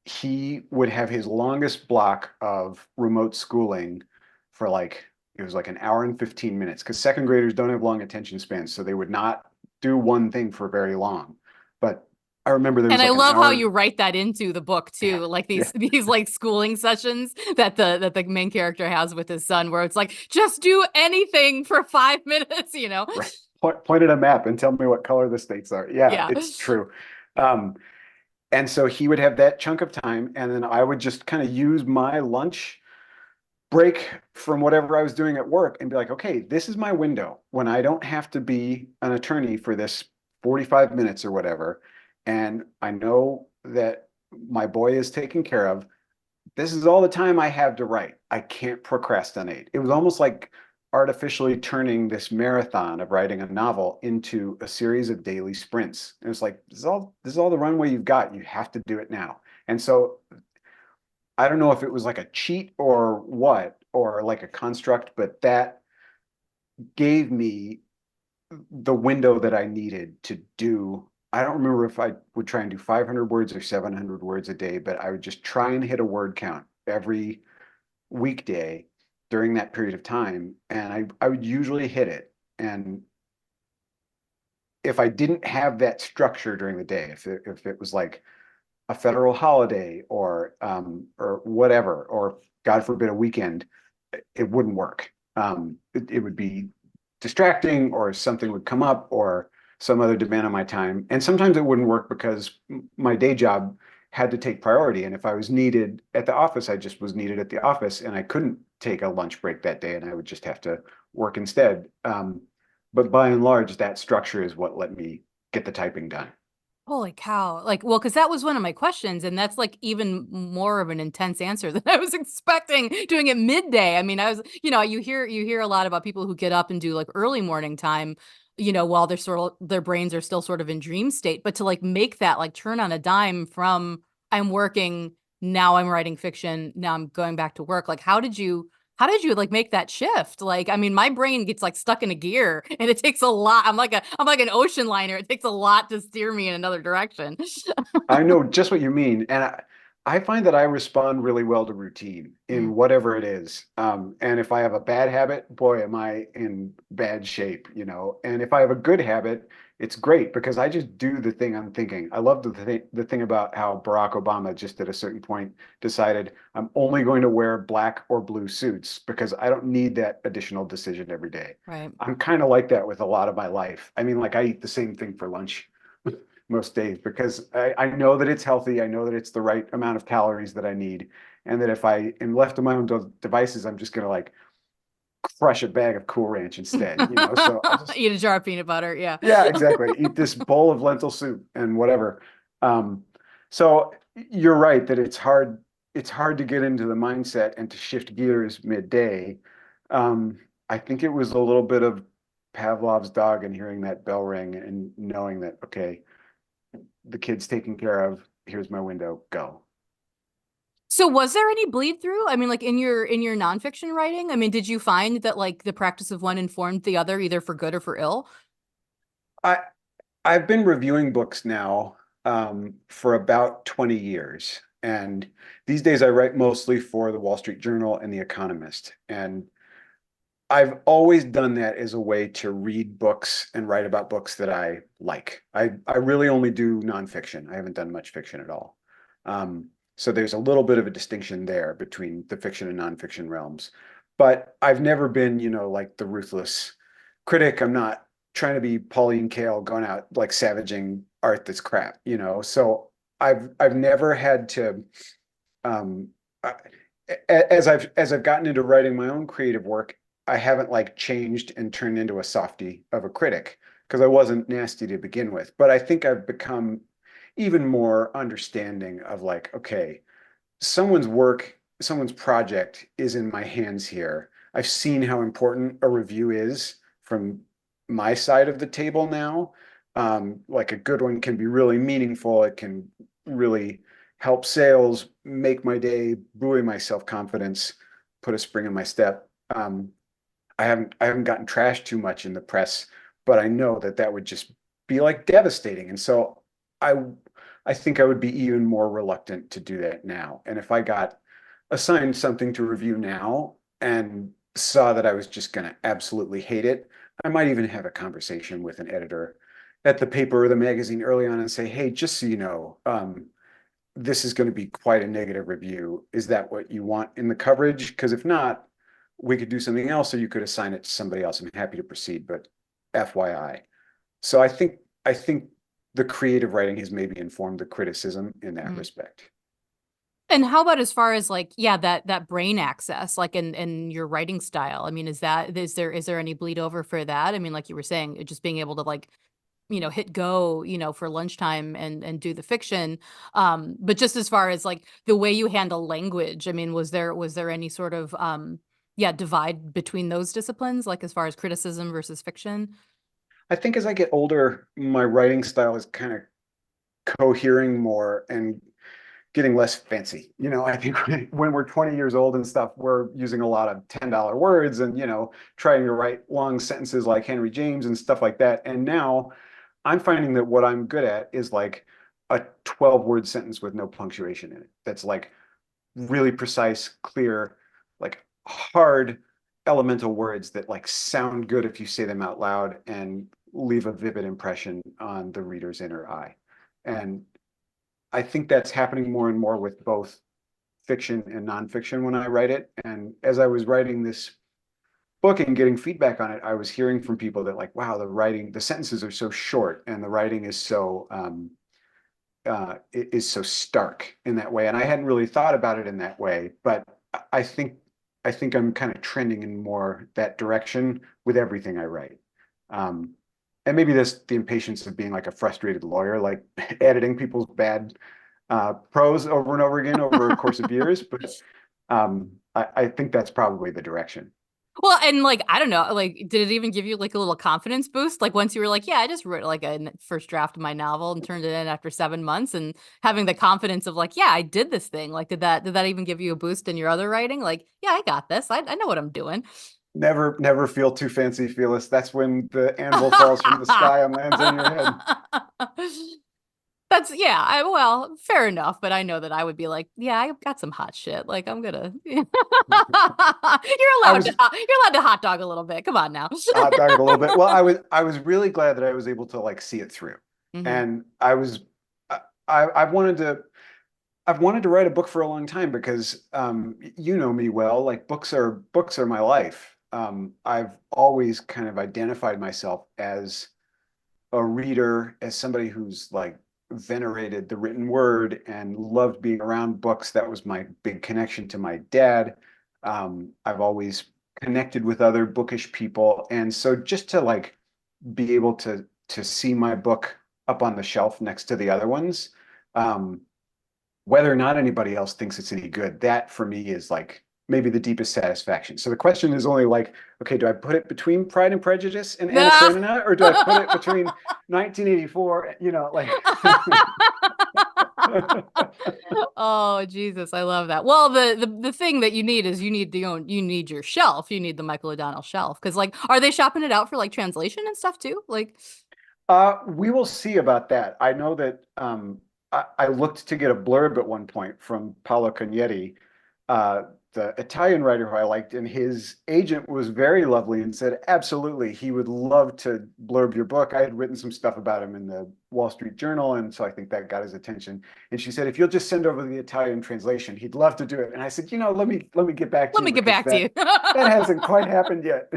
He would have his longest block of remote schooling for it was like an hour and 15 minutes, because second graders don't have long attention spans, so they would not do one thing for very long. But I remember there was
And I
like an
love how
hour.
you write that into the book too, like
Yeah,
these like schooling sessions that the main character has with his son, where it's like, just do anything for 5 minutes,
right. Point at a map and tell me what color the states are. Yeah,
Yeah.
it's true. Um, and so he would have that chunk of time, and then I would just kind of use my lunch break from whatever I was doing at work and be like, okay, this is my window when I don't have to be an attorney for this 45 minutes or whatever. And I know that my boy is taken care of. This is all the time I have to write. I can't procrastinate. It was almost like artificially turning this marathon of writing a novel into a series of daily sprints. And it's like, this is all the runway you've got. You have to do it now. And so I don't know if it was like a cheat or what, or like a construct, but that gave me the window that I needed to do. I don't remember if I would try and do 500 words or 700 words a day, but I would just try and hit a word count every weekday during that period of time. And I would usually hit it. And if I didn't have that structure during the day, if it was like a federal holiday or whatever, or God forbid a weekend, it wouldn't work. It would be distracting, or something would come up, or some other demand on my time. And sometimes it wouldn't work because my day job had to take priority. And if I was needed at the office, I just was needed at the office, and I couldn't take a lunch break that day, and I would just have to work instead. But by and large, that structure is what let me get the typing done.
Holy cow. Like, well, because that was one of my questions, and that's like even more of an intense answer than I was expecting, doing it midday. I mean, I was, you hear a lot about people who get up and do like early morning time, while their brains are still sort of in dream state. But to like make that like turn on a dime from I'm working, now I'm writing fiction, now I'm going back to work. Like, how did you like make that shift? Like, I mean, my brain gets like stuck in a gear, and it takes a lot. I'm like an ocean liner. It takes a lot to steer me in another direction.
I know just what you mean. And I find that I respond really well to routine
Mm.
in whatever it is. And if I have a bad habit, boy, am I in bad shape. And if I have a good habit, it's great because I just do the thing I'm thinking. I love the thing about how Barack Obama just at a certain point decided I'm only going to wear black or blue suits because I don't need that additional decision every day.
Right.
I'm kind of like that with a lot of my life. I mean, like I eat the same thing for lunch most days because I know that it's healthy. I know that it's the right amount of calories that I need. And that if I am left to my own devices, I'm just going to like crush a bag of Cool Ranch instead. So I'll just,
Eat a jar of peanut butter. Yeah.
yeah, exactly. Eat this bowl of lentil soup and whatever. Um, so you're right that it's hard to get into the mindset and to shift gears midday. I think it was a little bit of Pavlov's dog and hearing that bell ring and knowing that, okay, the kid's taken care of. Here's my window. Go.
So was there any bleed through? I mean, like in your nonfiction writing, I mean, did you find that like the practice of one informed the other, either for good or for ill?
I I've been reviewing books now for about 20 years, and these days I write mostly for the Wall Street Journal and the Economist. And I've always done that as a way to read books and write about books that I like. I really only do nonfiction. I haven't done much fiction at all. Um, So there's a little bit of a distinction there between the fiction and nonfiction realms. But I've never been, like the ruthless critic. I'm not trying to be Pauline Kael going out like savaging art that's crap, So I've never had to um I, as I've gotten into writing my own creative work, I haven't like changed and turned into a softie of a critic because I wasn't nasty to begin with. But I think I've become even more understanding of like, okay, someone's work, someone's project is in my hands here. I've seen how important a review is from my side of the table now. Like a good one can be really meaningful. It can really help sales, make my day, buoy my self-confidence, put a spring in my step. I haven't gotten trashed too much in the press, but I know that that would just be like devastating. And so I I think I would be even more reluctant to do that now. And if I got assigned something to review now and saw that I was just going to absolutely hate it, I might even have a conversation with an editor at the paper or the magazine early on and say, hey, just so you know, this is going to be quite a negative review. Is that what you want in the coverage? Because if not, we could do something else, or you could assign it to somebody else. I'm happy to proceed, but FYI. So I think the creative writing has maybe informed the criticism in that respect.
And how about as far as like, yeah, that brain access, like in your writing style? I mean, is there any bleed over for that? I mean, like you were saying, just being able to like, hit go, for lunchtime and do the fiction. But just as far as like the way you handle language, I mean, was there any sort of yeah, divide between those disciplines, like as far as criticism versus fiction?
I think as I get older, my writing style is kind of cohering more and getting less fancy. I think when we're 20 years old and stuff, we're using a lot of $10 words and, trying to write long sentences like Henry James and stuff like that. And now I'm finding that what I'm good at is like a 12-word sentence with no punctuation in it. That's like really precise, clear, like hard elemental words that like sound good if you say them out loud and leave a vivid impression on the reader's inner eye. And I think that's happening more and more with both fiction and nonfiction when I write it. And as I was writing this book and getting feedback on it, I was hearing from people that like, wow, the sentences are so short and the writing is so stark in that way. And I hadn't really thought about it in that way, but I think I think I'm kind of trending in more that direction with everything I write. Um, and maybe this the impatience of being like a frustrated lawyer, like editing people's bad prose over and over again over a course of years. But I think that's probably the direction.
Well, and like, I don't know, like, did it even give you like a little confidence boost? Like once you were like, yeah, I just wrote like a first draft of my novel and turned it in after 7 months and having the confidence of like, yeah, I did this thing. Like, did that even give you a boost in your other writing? Like, yeah, I got this. I know what I'm doing.
Never feel too fancy, Fearless. That's when the anvil falls from the sky and lands on your head.
That's yeah, well, fair enough, but I know that I would be like, yeah, I got some hot shit. Like I'm gonna You're
I
allowed to
was
hot dog a little bit. Come on now.
hot dog it a little bit. Well, I was really glad that I was able to like see it through.
Hmm.
And I've wanted to write a book for a long time because you know me well, like books are my life. I've always kind of identified myself as a reader, as somebody who's like venerated the written word and loved being around books. That was my big connection to my dad. I've always connected with other bookish people. And so just to like be able to see my book up on the shelf next to the other ones, um, whether or not anybody else thinks it's any good, that for me is like maybe the deepest satisfaction. So the question is only like, okay, do I put it between Pride and Prejudice and Anna
No.
Karenina, or do I put it between 1984? Like.
Oh, Jesus, I love that. Well, the thing that you need is you need your shelf. You need the Michael O'Donnell shelf. Because like, are they shopping it out for like translation and stuff too? Like,
We will see about that. I know that I looked to get a blurb at one point from Paolo Cognetti, the Italian writer who I liked, and his agent was very lovely and said, absolutely, he would love to blurb your book. I had written some stuff about him in the Wall Street Journal, and so I think that got his attention. And she said, if you'll just send over the Italian translation, he'd love to do it. And I said, let me get back to
Let
you,
me get
because
back to you.
that hasn't quite happened yet.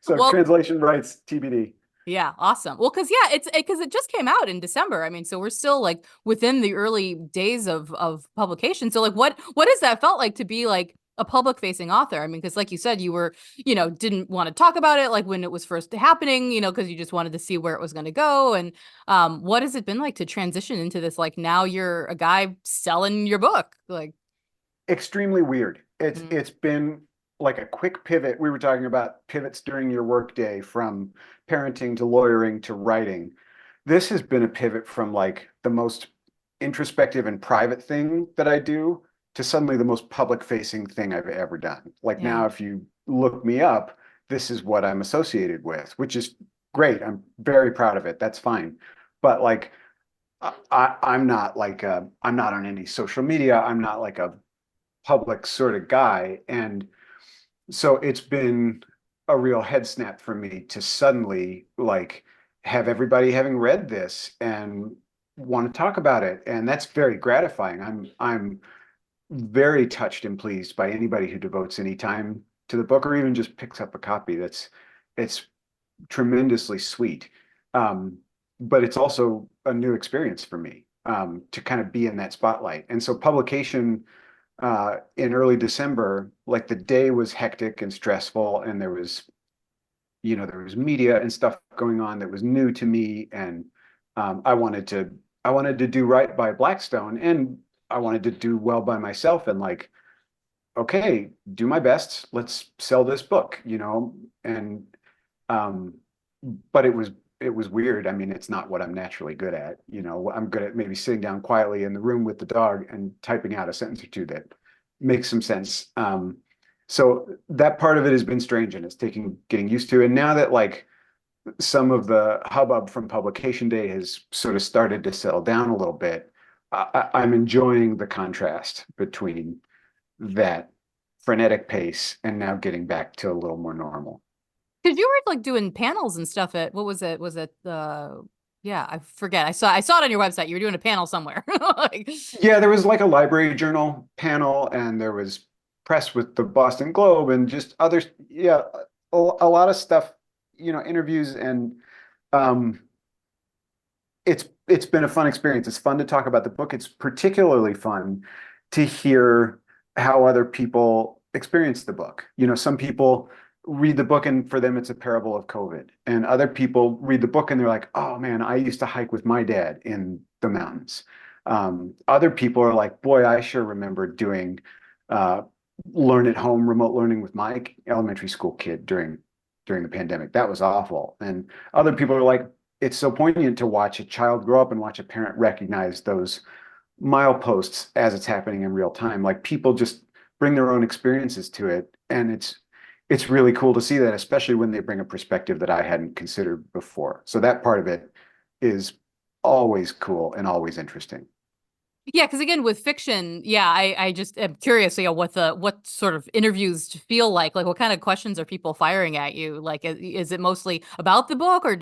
So
Well,
translation rights TBD.
yeah, awesome. Well, because it just came out in December. I mean, so we're still like within the early days of publication. So like what has that felt like to be like a public facing author? I mean, because like you said, you were, didn't want to talk about it like when it was first happening, because you just wanted to see where it was going to go. And what has it been like to transition into this? Like now you're a guy selling your book, like
extremely weird. It's been like a quick pivot. We were talking about pivots during your workday, from parenting to lawyering to writing. This has been a pivot from like the most introspective and private thing that I do to suddenly the most public facing thing I've ever done. Like
Yeah.
now, if you look me up, this is what I'm associated with, which is great. I'm very proud of it. That's fine. But like, I'm not like I'm not on any social media. I'm not like a public sort of guy. And so it's been a real head snap for me to suddenly like have everybody having read this and want to talk about it. And that's very gratifying. I'm very touched and pleased by anybody who devotes any time to the book or even just picks up a copy. It's tremendously sweet. But it's also a new experience for me, to kind of be in that spotlight. And so publication in early December, like the day was hectic and stressful, and there was media and stuff going on that was new to me, and I wanted to do right by Blackstone, and I wanted to do well by myself, and like, okay, do my best, let's sell this book, and but it was weird. I mean, it's not what I'm naturally good at. I'm good at maybe sitting down quietly in the room with the dog and typing out a sentence or two that makes some sense. So that part of it has been strange, and it's getting used to. And now that like some of the hubbub from publication day has sort of started to settle down a little bit, I'm enjoying the contrast between that frenetic pace and now getting back to a little more normal.
Because you were like doing panels and stuff at what was it? Was it yeah, I forget. I saw it on your website. You were doing a panel somewhere. Like,
Yeah, there was like a library journal panel, and there was press with the Boston Globe and just others. Yeah, a lot of stuff, interviews, and um, it's been a fun experience. It's fun to talk about the book. It's particularly fun to hear how other people experience the book. Some people read the book and for them it's a parable of COVID, and other people read the book and they're like, oh man, I used to hike with my dad in the mountains. Other people are like, boy, I sure remember doing learn at home remote learning with my elementary school kid during the pandemic. That was awful. And other people are like, it's so poignant to watch a child grow up and watch a parent recognize those mileposts as it's happening in real time. Like people just bring their own experiences to it, and it's really cool to see that, especially when they bring a perspective that I hadn't considered before. So that part of it is always cool and always interesting.
yeah, because again, with fiction, yeah, I just am curious, what sort of interviews feel like what kind of questions are people firing at you? Like, is it mostly about the book, or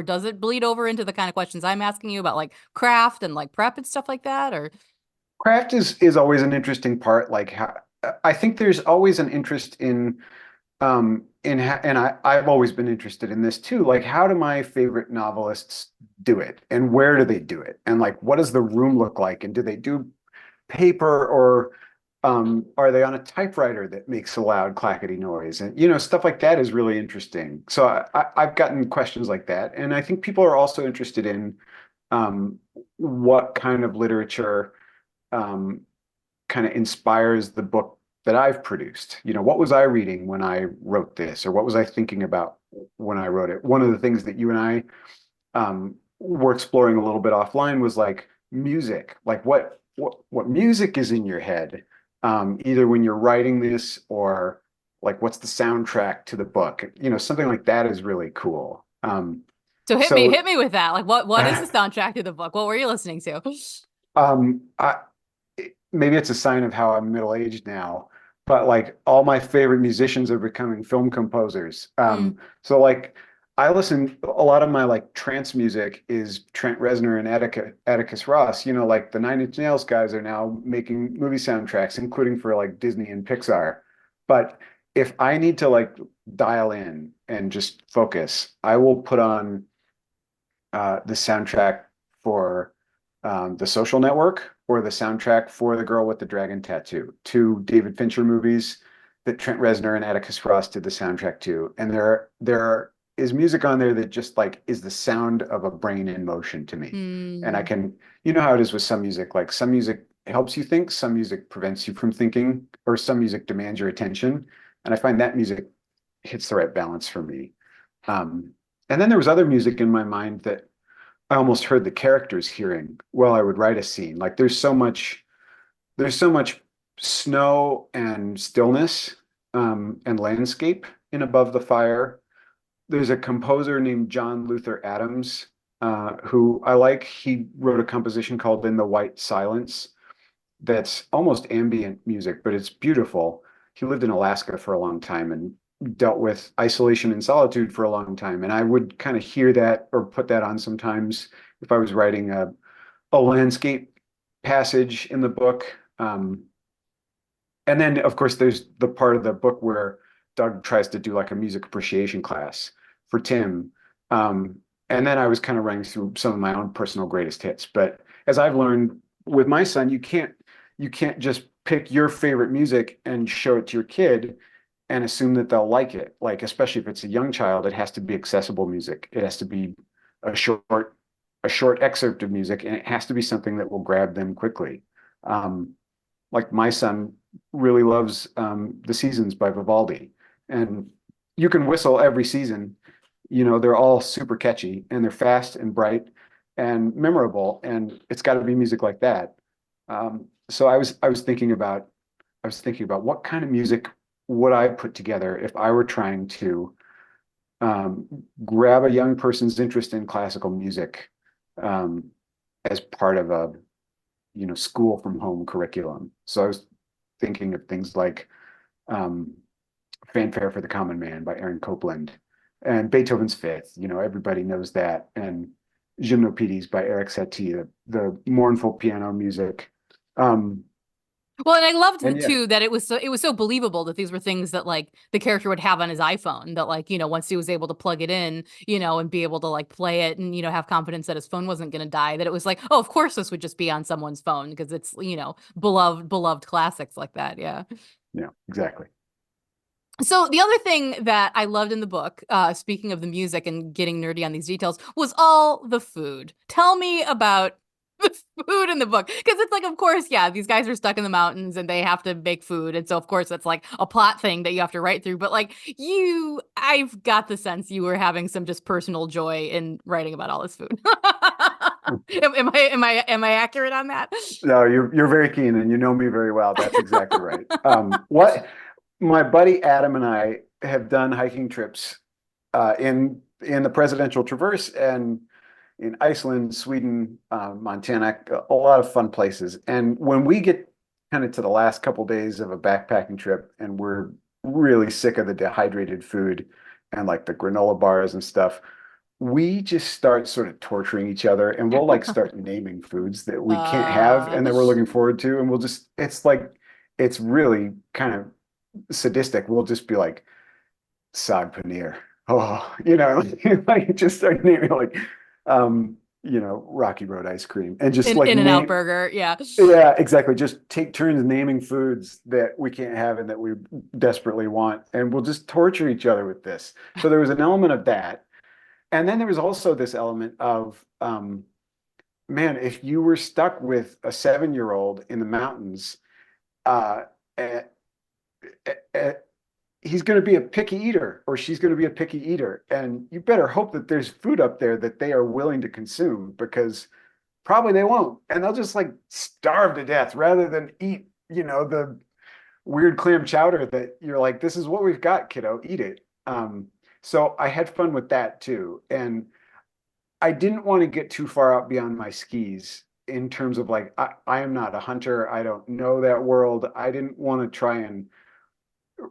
does it bleed over into the kind of questions I'm asking you about like craft and like prep and stuff like that? Or
Craft is always an interesting part. Like how, I think there's always an interest and I've always been interested in this too. Like, how do my favorite novelists do it, and where do they do it, and like, what does the room look like, and do they do paper, or are they on a typewriter that makes a loud clackety noise, and stuff like that is really interesting. So I've gotten questions like that, and I think people are also interested in what kind of literature kind of inspires the book that I've produced. What was I reading when I wrote this, or what was I thinking about when I wrote it? One of the things that you and I were exploring a little bit offline was like music. Like what music is in your head, either when you're writing this, or like what's the soundtrack to the book? Something like that is really cool.
so hit me with that. Like, what is the soundtrack to the book? What were you listening to?
Um, maybe it's a sign of how I'm middle-aged now, but like all my favorite musicians are becoming film composers.
Mm.
So like I listen, a lot of my like trance music is Trent Reznor and Atticus Ross. You know, like the Nine Inch Nails guys are now making movie soundtracks, including for like Disney and Pixar. But if I need to like dial in and just focus, I will put on the soundtrack for The Social Network or the soundtrack for The Girl with the Dragon Tattoo, two David Fincher movies that Trent Reznor and Atticus Ross did the soundtrack to. And there is music on there that just like is the sound of a brain in motion to me. And I
Mm.
can, you know how it is with some music, like some music helps you think, some music prevents you from thinking, or some music demands your attention. And I find that music hits the right balance for me. Um, and then there was other music in my mind that I almost heard the characters hearing while I would write a scene. Like there's so much snow and stillness and landscape in Above the Fire. There's a composer named John Luther Adams who I like. He wrote a composition called In the White Silence that's almost ambient music, but it's beautiful. He lived in Alaska for a long time and dealt with isolation and solitude for a long time. And I would kind of hear that or put that on sometimes if I was writing a landscape passage in the book. And then, of course, there's the part of the book where Doug tries to do like a music appreciation class for Tim. And then I was kind of running through some of my own personal greatest hits. But as I've learned with my son, you can't just pick your favorite music and show it to your kid and assume that they'll like it. Like, especially if it's a young child, it has to be accessible music. It has to be a short, a short excerpt of music, and it has to be something that will grab them quickly. Um, like my son really loves The Seasons by Vivaldi, and you can whistle every season. You know, they're all super catchy and they're fast and bright and memorable, and it's got to be music like that. So I was thinking about what kind of music would I put together if I were trying to um, grab a young person's interest in classical music um, as part of a school from home curriculum. So I was thinking of things like um, Fanfare for the Common Man by Aaron Copland and Beethoven's Fifth. You know, everybody knows that, and Gymnopédies by Eric Satie, the mournful piano music. Um,
Well, and I loved
and
it
yeah,
too that it was so believable that these were things that like the character would have on his iPhone that like, once he was able to plug it in, and be able to like play it and have confidence that his phone wasn't going to die, that it was like, oh, of course this would just be on someone's phone because it's, beloved classics like that. Yeah.
yeah, exactly.
So the other thing that I loved in the book, speaking of the music and getting nerdy on these details, was all the food. Tell me about the food in the book. Because it's like, of course, yeah, these guys are stuck in the mountains and they have to make food. And so, of course, that's like a plot thing that you have to write through. But like I've got the sense you were having some just personal joy in writing about all this food. Am I accurate on that?
No, you're very keen and you know me very well. That's exactly right. What my buddy Adam and I have done hiking trips in the Presidential Traverse and in Iceland, Sweden, Montana, a lot of fun places. And when we get kind of to the last couple days of a backpacking trip and we're really sick of the dehydrated food and like the granola bars and stuff, we just start sort of torturing each other and we'll like start naming foods that we can't have
Uh,
and that we're looking forward to. And it's like, it's really kind of sadistic. We'll just be like, sag paneer. Oh, like just start naming like, Rocky Road ice cream and just like
In-N-Out
name.
burger. Yeah.
Yeah, exactly. Just take turns naming foods that we can't have and that we desperately want. And we'll just torture each other with this. So there was an element of that. And then there was also this element of, man, if you were stuck with a 7-year-old in the mountains, uh, eh, eh, he's going to be a picky eater or she's going to be a picky eater. And you better hope that there's food up there that they are willing to consume because probably they won't. And they'll just like starve to death rather than eat, the weird clam chowder that you're like, this is what we've got, kiddo, eat it. So I had fun with that too. And I didn't want to get too far out beyond my skis. in terms of like, I am not a hunter. I don't know that world. I didn't want to try and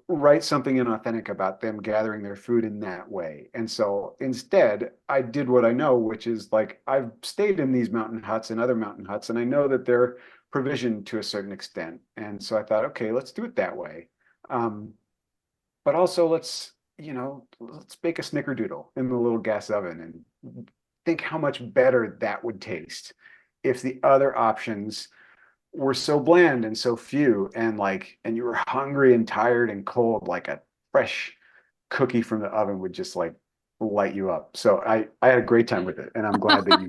write something inauthentic about them gathering their food in that way. And so instead, I did what I know, which is like I've stayed in these mountain huts and other mountain huts, and I know that they're provisioned to a certain extent. And so I thought, okay, let's do it that way. But also let's bake a snickerdoodle in the little gas oven and think how much better that would taste if the other options were so bland and so few, and you were hungry and tired and cold, like a fresh cookie from the oven would just like light you up. So I had a great time with it, and I'm glad that you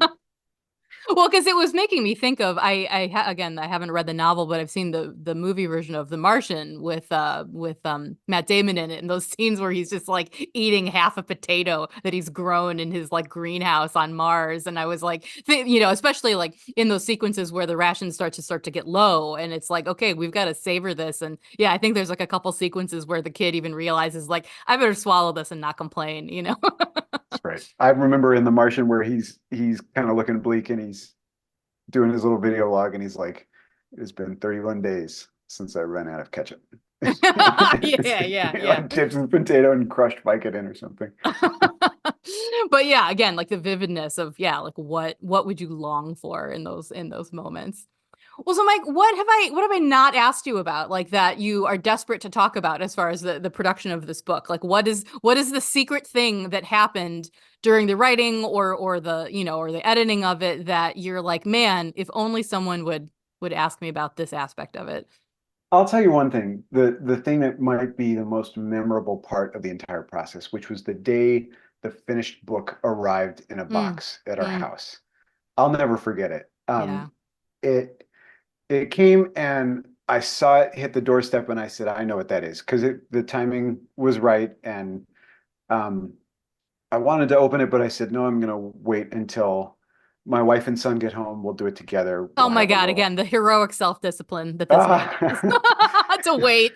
Well, because it was making me think of again, I haven't read the novel, but I've seen the movie version of The Martian with Matt Damon in it, and those scenes where he's just like eating half a potato that he's grown in his like greenhouse on Mars, and I was like, especially like in those sequences where the rations start to get low, and it's like, okay, we've got to savor this, and yeah, I think there's like a couple sequences where the kid even realizes like I better swallow this and not complain.
That's right. I remember in The Martian where he's kind of looking bleak, and he's doing his little video log, and he's like, "It's been 31 days since I ran out of ketchup."
Yeah.
Like chips and potato and crushed Vicodin or something.
But yeah, again, like the vividness of like what would you long for in those moments? Well, so Mike, what have I not asked you about, like that you are desperate to talk about as far as the production of this book? Like what is the secret thing that happened during the writing or the editing of it that you're like, man, if only someone would ask me about this aspect of it.
I'll tell you one thing, the thing that might be the most memorable part of the entire process, which was the day the finished book arrived in a
Mm,
box at our
mm,
house. I'll never forget it.
yeah.
It it came, and I saw it hit the doorstep, and I said, I know what that is, because the timing was right. And um, I wanted to open it, but I said, no, I'm going to wait until my wife and son get home. We'll do it together.
Oh
We'll
my
have a
God,
little.
again, the heroic self-discipline that this man has to wait.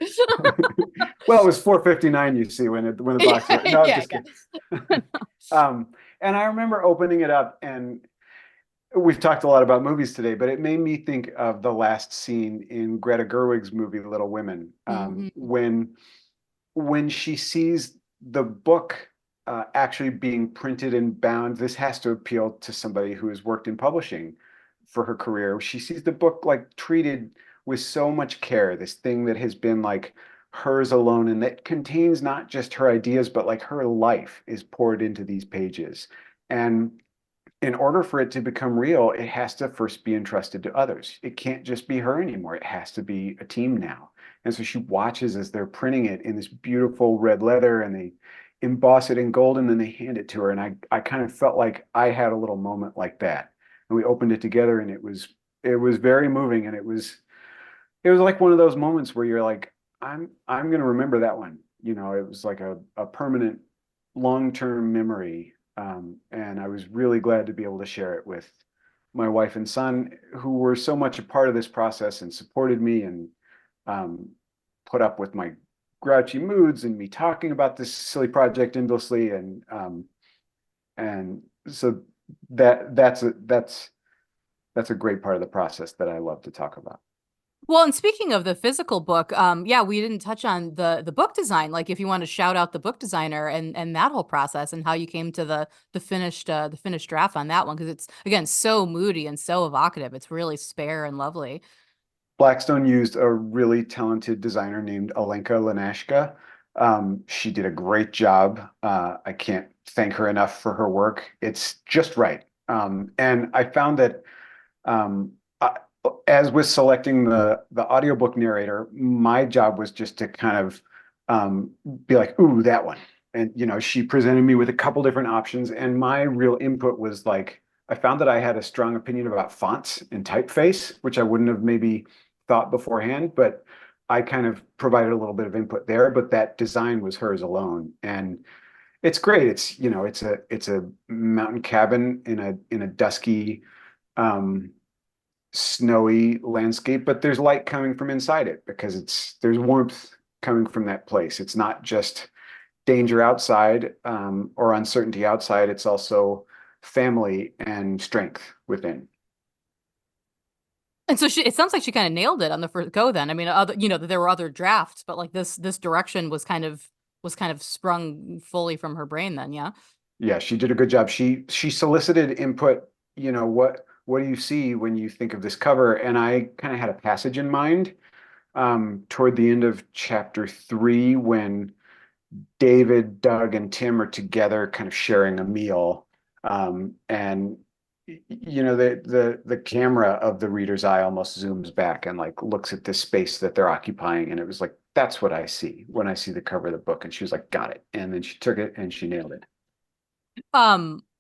Well, it was 4:59, you see, when the box
Yeah,
arrived. No, I'm
yeah,
just kidding. Um, and I remember opening it up, and we've talked a lot about movies today, but it made me think of the last scene in Greta Gerwig's movie Little Women,
hmm
when she sees the book actually being printed and bound. This has to appeal to somebody who has worked in publishing for her career. She sees the book like treated with so much care, this thing that has been like hers alone, and that contains not just her ideas, but like her life is poured into these pages. And in order for it to become real, it has to first be entrusted to others. It can't just be her anymore. It has to be a team now. And so she watches as they're printing it in this beautiful red leather, and they emboss it in gold, and then they hand it to her. And I kind of felt like I had a little moment like that. And we opened it together, and it was very moving. And it was like one of those moments where you're like, I'm gonna remember that one. It was like a permanent long-term memory. And I was really glad to be able to share it with my wife and son, who were so much a part of this process and supported me, and um, put up with my grouchy moods and me talking about this silly project endlessly. And so that's a great part of the process that I love to talk about.
Well, and speaking of the physical book, yeah, we didn't touch on the book design. Like, if you want to shout out the book designer and that whole process and how you came to the finished draft on that one, because it's again so moody and so evocative. It's really spare and lovely.
Blackstone used a really talented designer named Alenka Lanashka. She did a great job. I can't thank her enough for her work. It's just right. And I found that um, I, as with selecting the audiobook narrator, my job was just to kind of be like, ooh, that one. And she presented me with a couple different options, and my real input was like, I found that I had a strong opinion about fonts and typeface, which I wouldn't have maybe thought beforehand, but I kind of provided a little bit of input there, but that design was hers alone. And it's great. It's a mountain cabin in a dusky, um, snowy landscape, but there's light coming from inside it because there's warmth coming from that place. It's not just danger outside, or uncertainty outside. It's also family and strength within.
And so it sounds like she kind of nailed it on the first go then. I mean, there were other drafts, but like this direction was kind of sprung fully from her brain then, yeah.
Yeah, she did a good job. She solicited input, what do you see when you think of this cover? And I kind of had a passage in mind toward the end of chapter 3 when David, Doug, and Tim are together kind of sharing a meal. And the camera of the reader's eye almost zooms back and like looks at this space that they're occupying. And it was like, that's what I see when I see the cover of the book. And she was like, got it. And then she took it and she nailed it.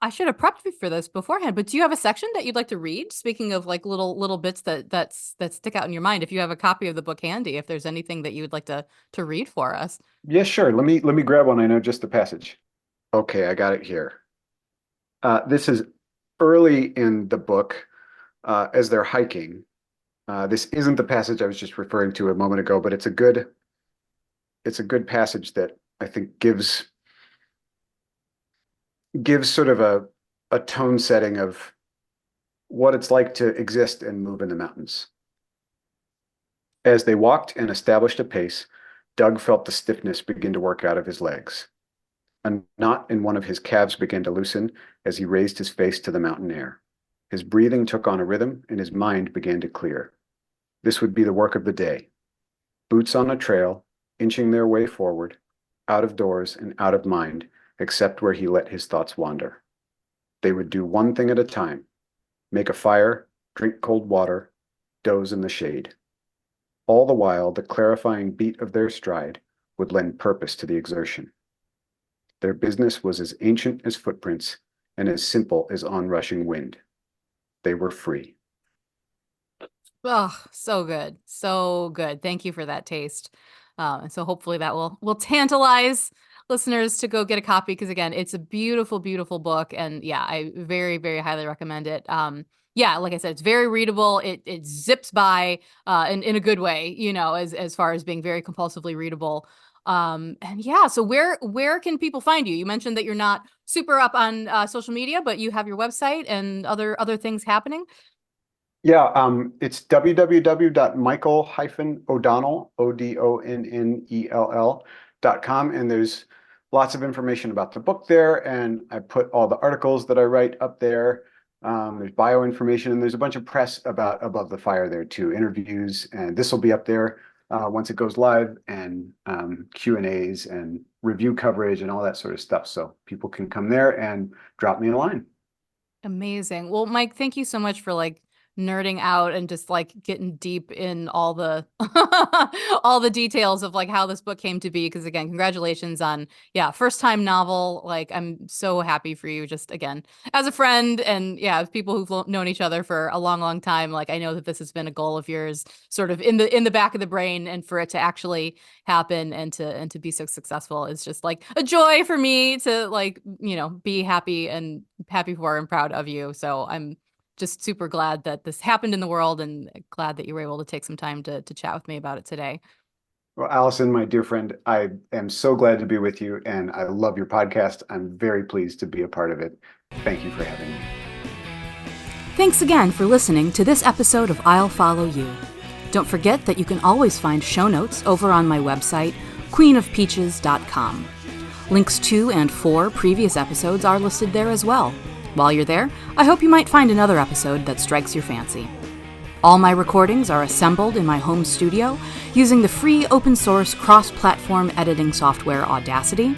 I should have prepped you for this beforehand, but do you have a section that you'd like to read? Speaking of like little bits that stick out in your mind, if you have a copy of the book handy, if there's anything that you would like to read for us.
Yeah, sure. Let me grab one. I know just the passage. Okay, I got it here. This is early in the book as they're hiking. This isn't the passage I was just referring to a moment ago, but it's a good passage that I think gives sort of a tone setting of what it's like to exist and move in the mountains. As they walked and established a pace, Doug felt the stiffness begin to work out of his legs. A knot in one of his calves began to loosen as he raised his face to the mountain air. His breathing took on a rhythm and his mind began to clear. This would be the work of the day. Boots on a trail, inching their way forward, out of doors and out of mind, except where he let his thoughts wander. They would do one thing at a time: make a fire, drink cold water, doze in the shade. All the while, the clarifying beat of their stride would lend purpose to the exertion. Their business was as ancient as footprints and as simple as onrushing wind. They were free.
Oh, so good. So good. Thank you for that taste. And so hopefully that will tantalize listeners to go get a copy, because again, it's a beautiful, beautiful book. And yeah, I very, very highly recommend it. Yeah, like I said, it's very readable. It zips by in a good way, as far as being very compulsively readable. And yeah, so where can people find you? You mentioned that you're not super up on social media, but you have your website and other things happening.
Yeah, it's www.michael-o'donnell, ODONNELL.com, and there's lots of information about the book there, and I put all the articles that I write up there. There's bio information, and there's a bunch of press about Above the Fire there too, interviews, and this will be up there once it goes live, and Q&As and review coverage and all that sort of stuff. So people can come there and drop me a line.
Amazing. Well, Mike, thank you so much for like nerding out and just like getting deep in all the all the details of like how this book came to be, because again, congratulations on first time novel. Like, I'm so happy for you, just again as a friend, and as people who've known each other for a long time. Like, I know that this has been a goal of yours sort of in the back of the brain, and for it to actually happen and to be so successful is just like a joy for me to like be happy for and proud of you. So I'm just super glad that this happened in the world, and glad that you were able to take some time to chat with me about it today.
Well, Allison, my dear friend, I am so glad to be with you, and I love your podcast. I'm very pleased to be a part of it. Thank you for having me.
Thanks again for listening to this episode of I'll Follow You. Don't forget that you can always find show notes over on my website, queenofpeaches.com. Links to and for previous episodes are listed there as well. While you're there, I hope you might find another episode that strikes your fancy. All my recordings are assembled in my home studio using the free open-source cross-platform editing software Audacity.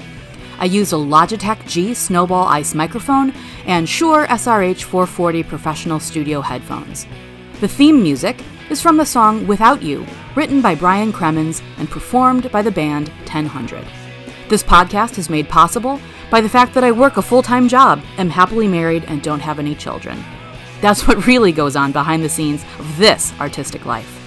I use a Logitech G Snowball Ice microphone and Shure SRH 440 professional studio headphones. The theme music is from the song Without You, written by Brian Cremens and performed by the band 1000. This podcast is made possible by the fact that I work a full-time job, am happily married, and don't have any children. That's what really goes on behind the scenes of this artistic life.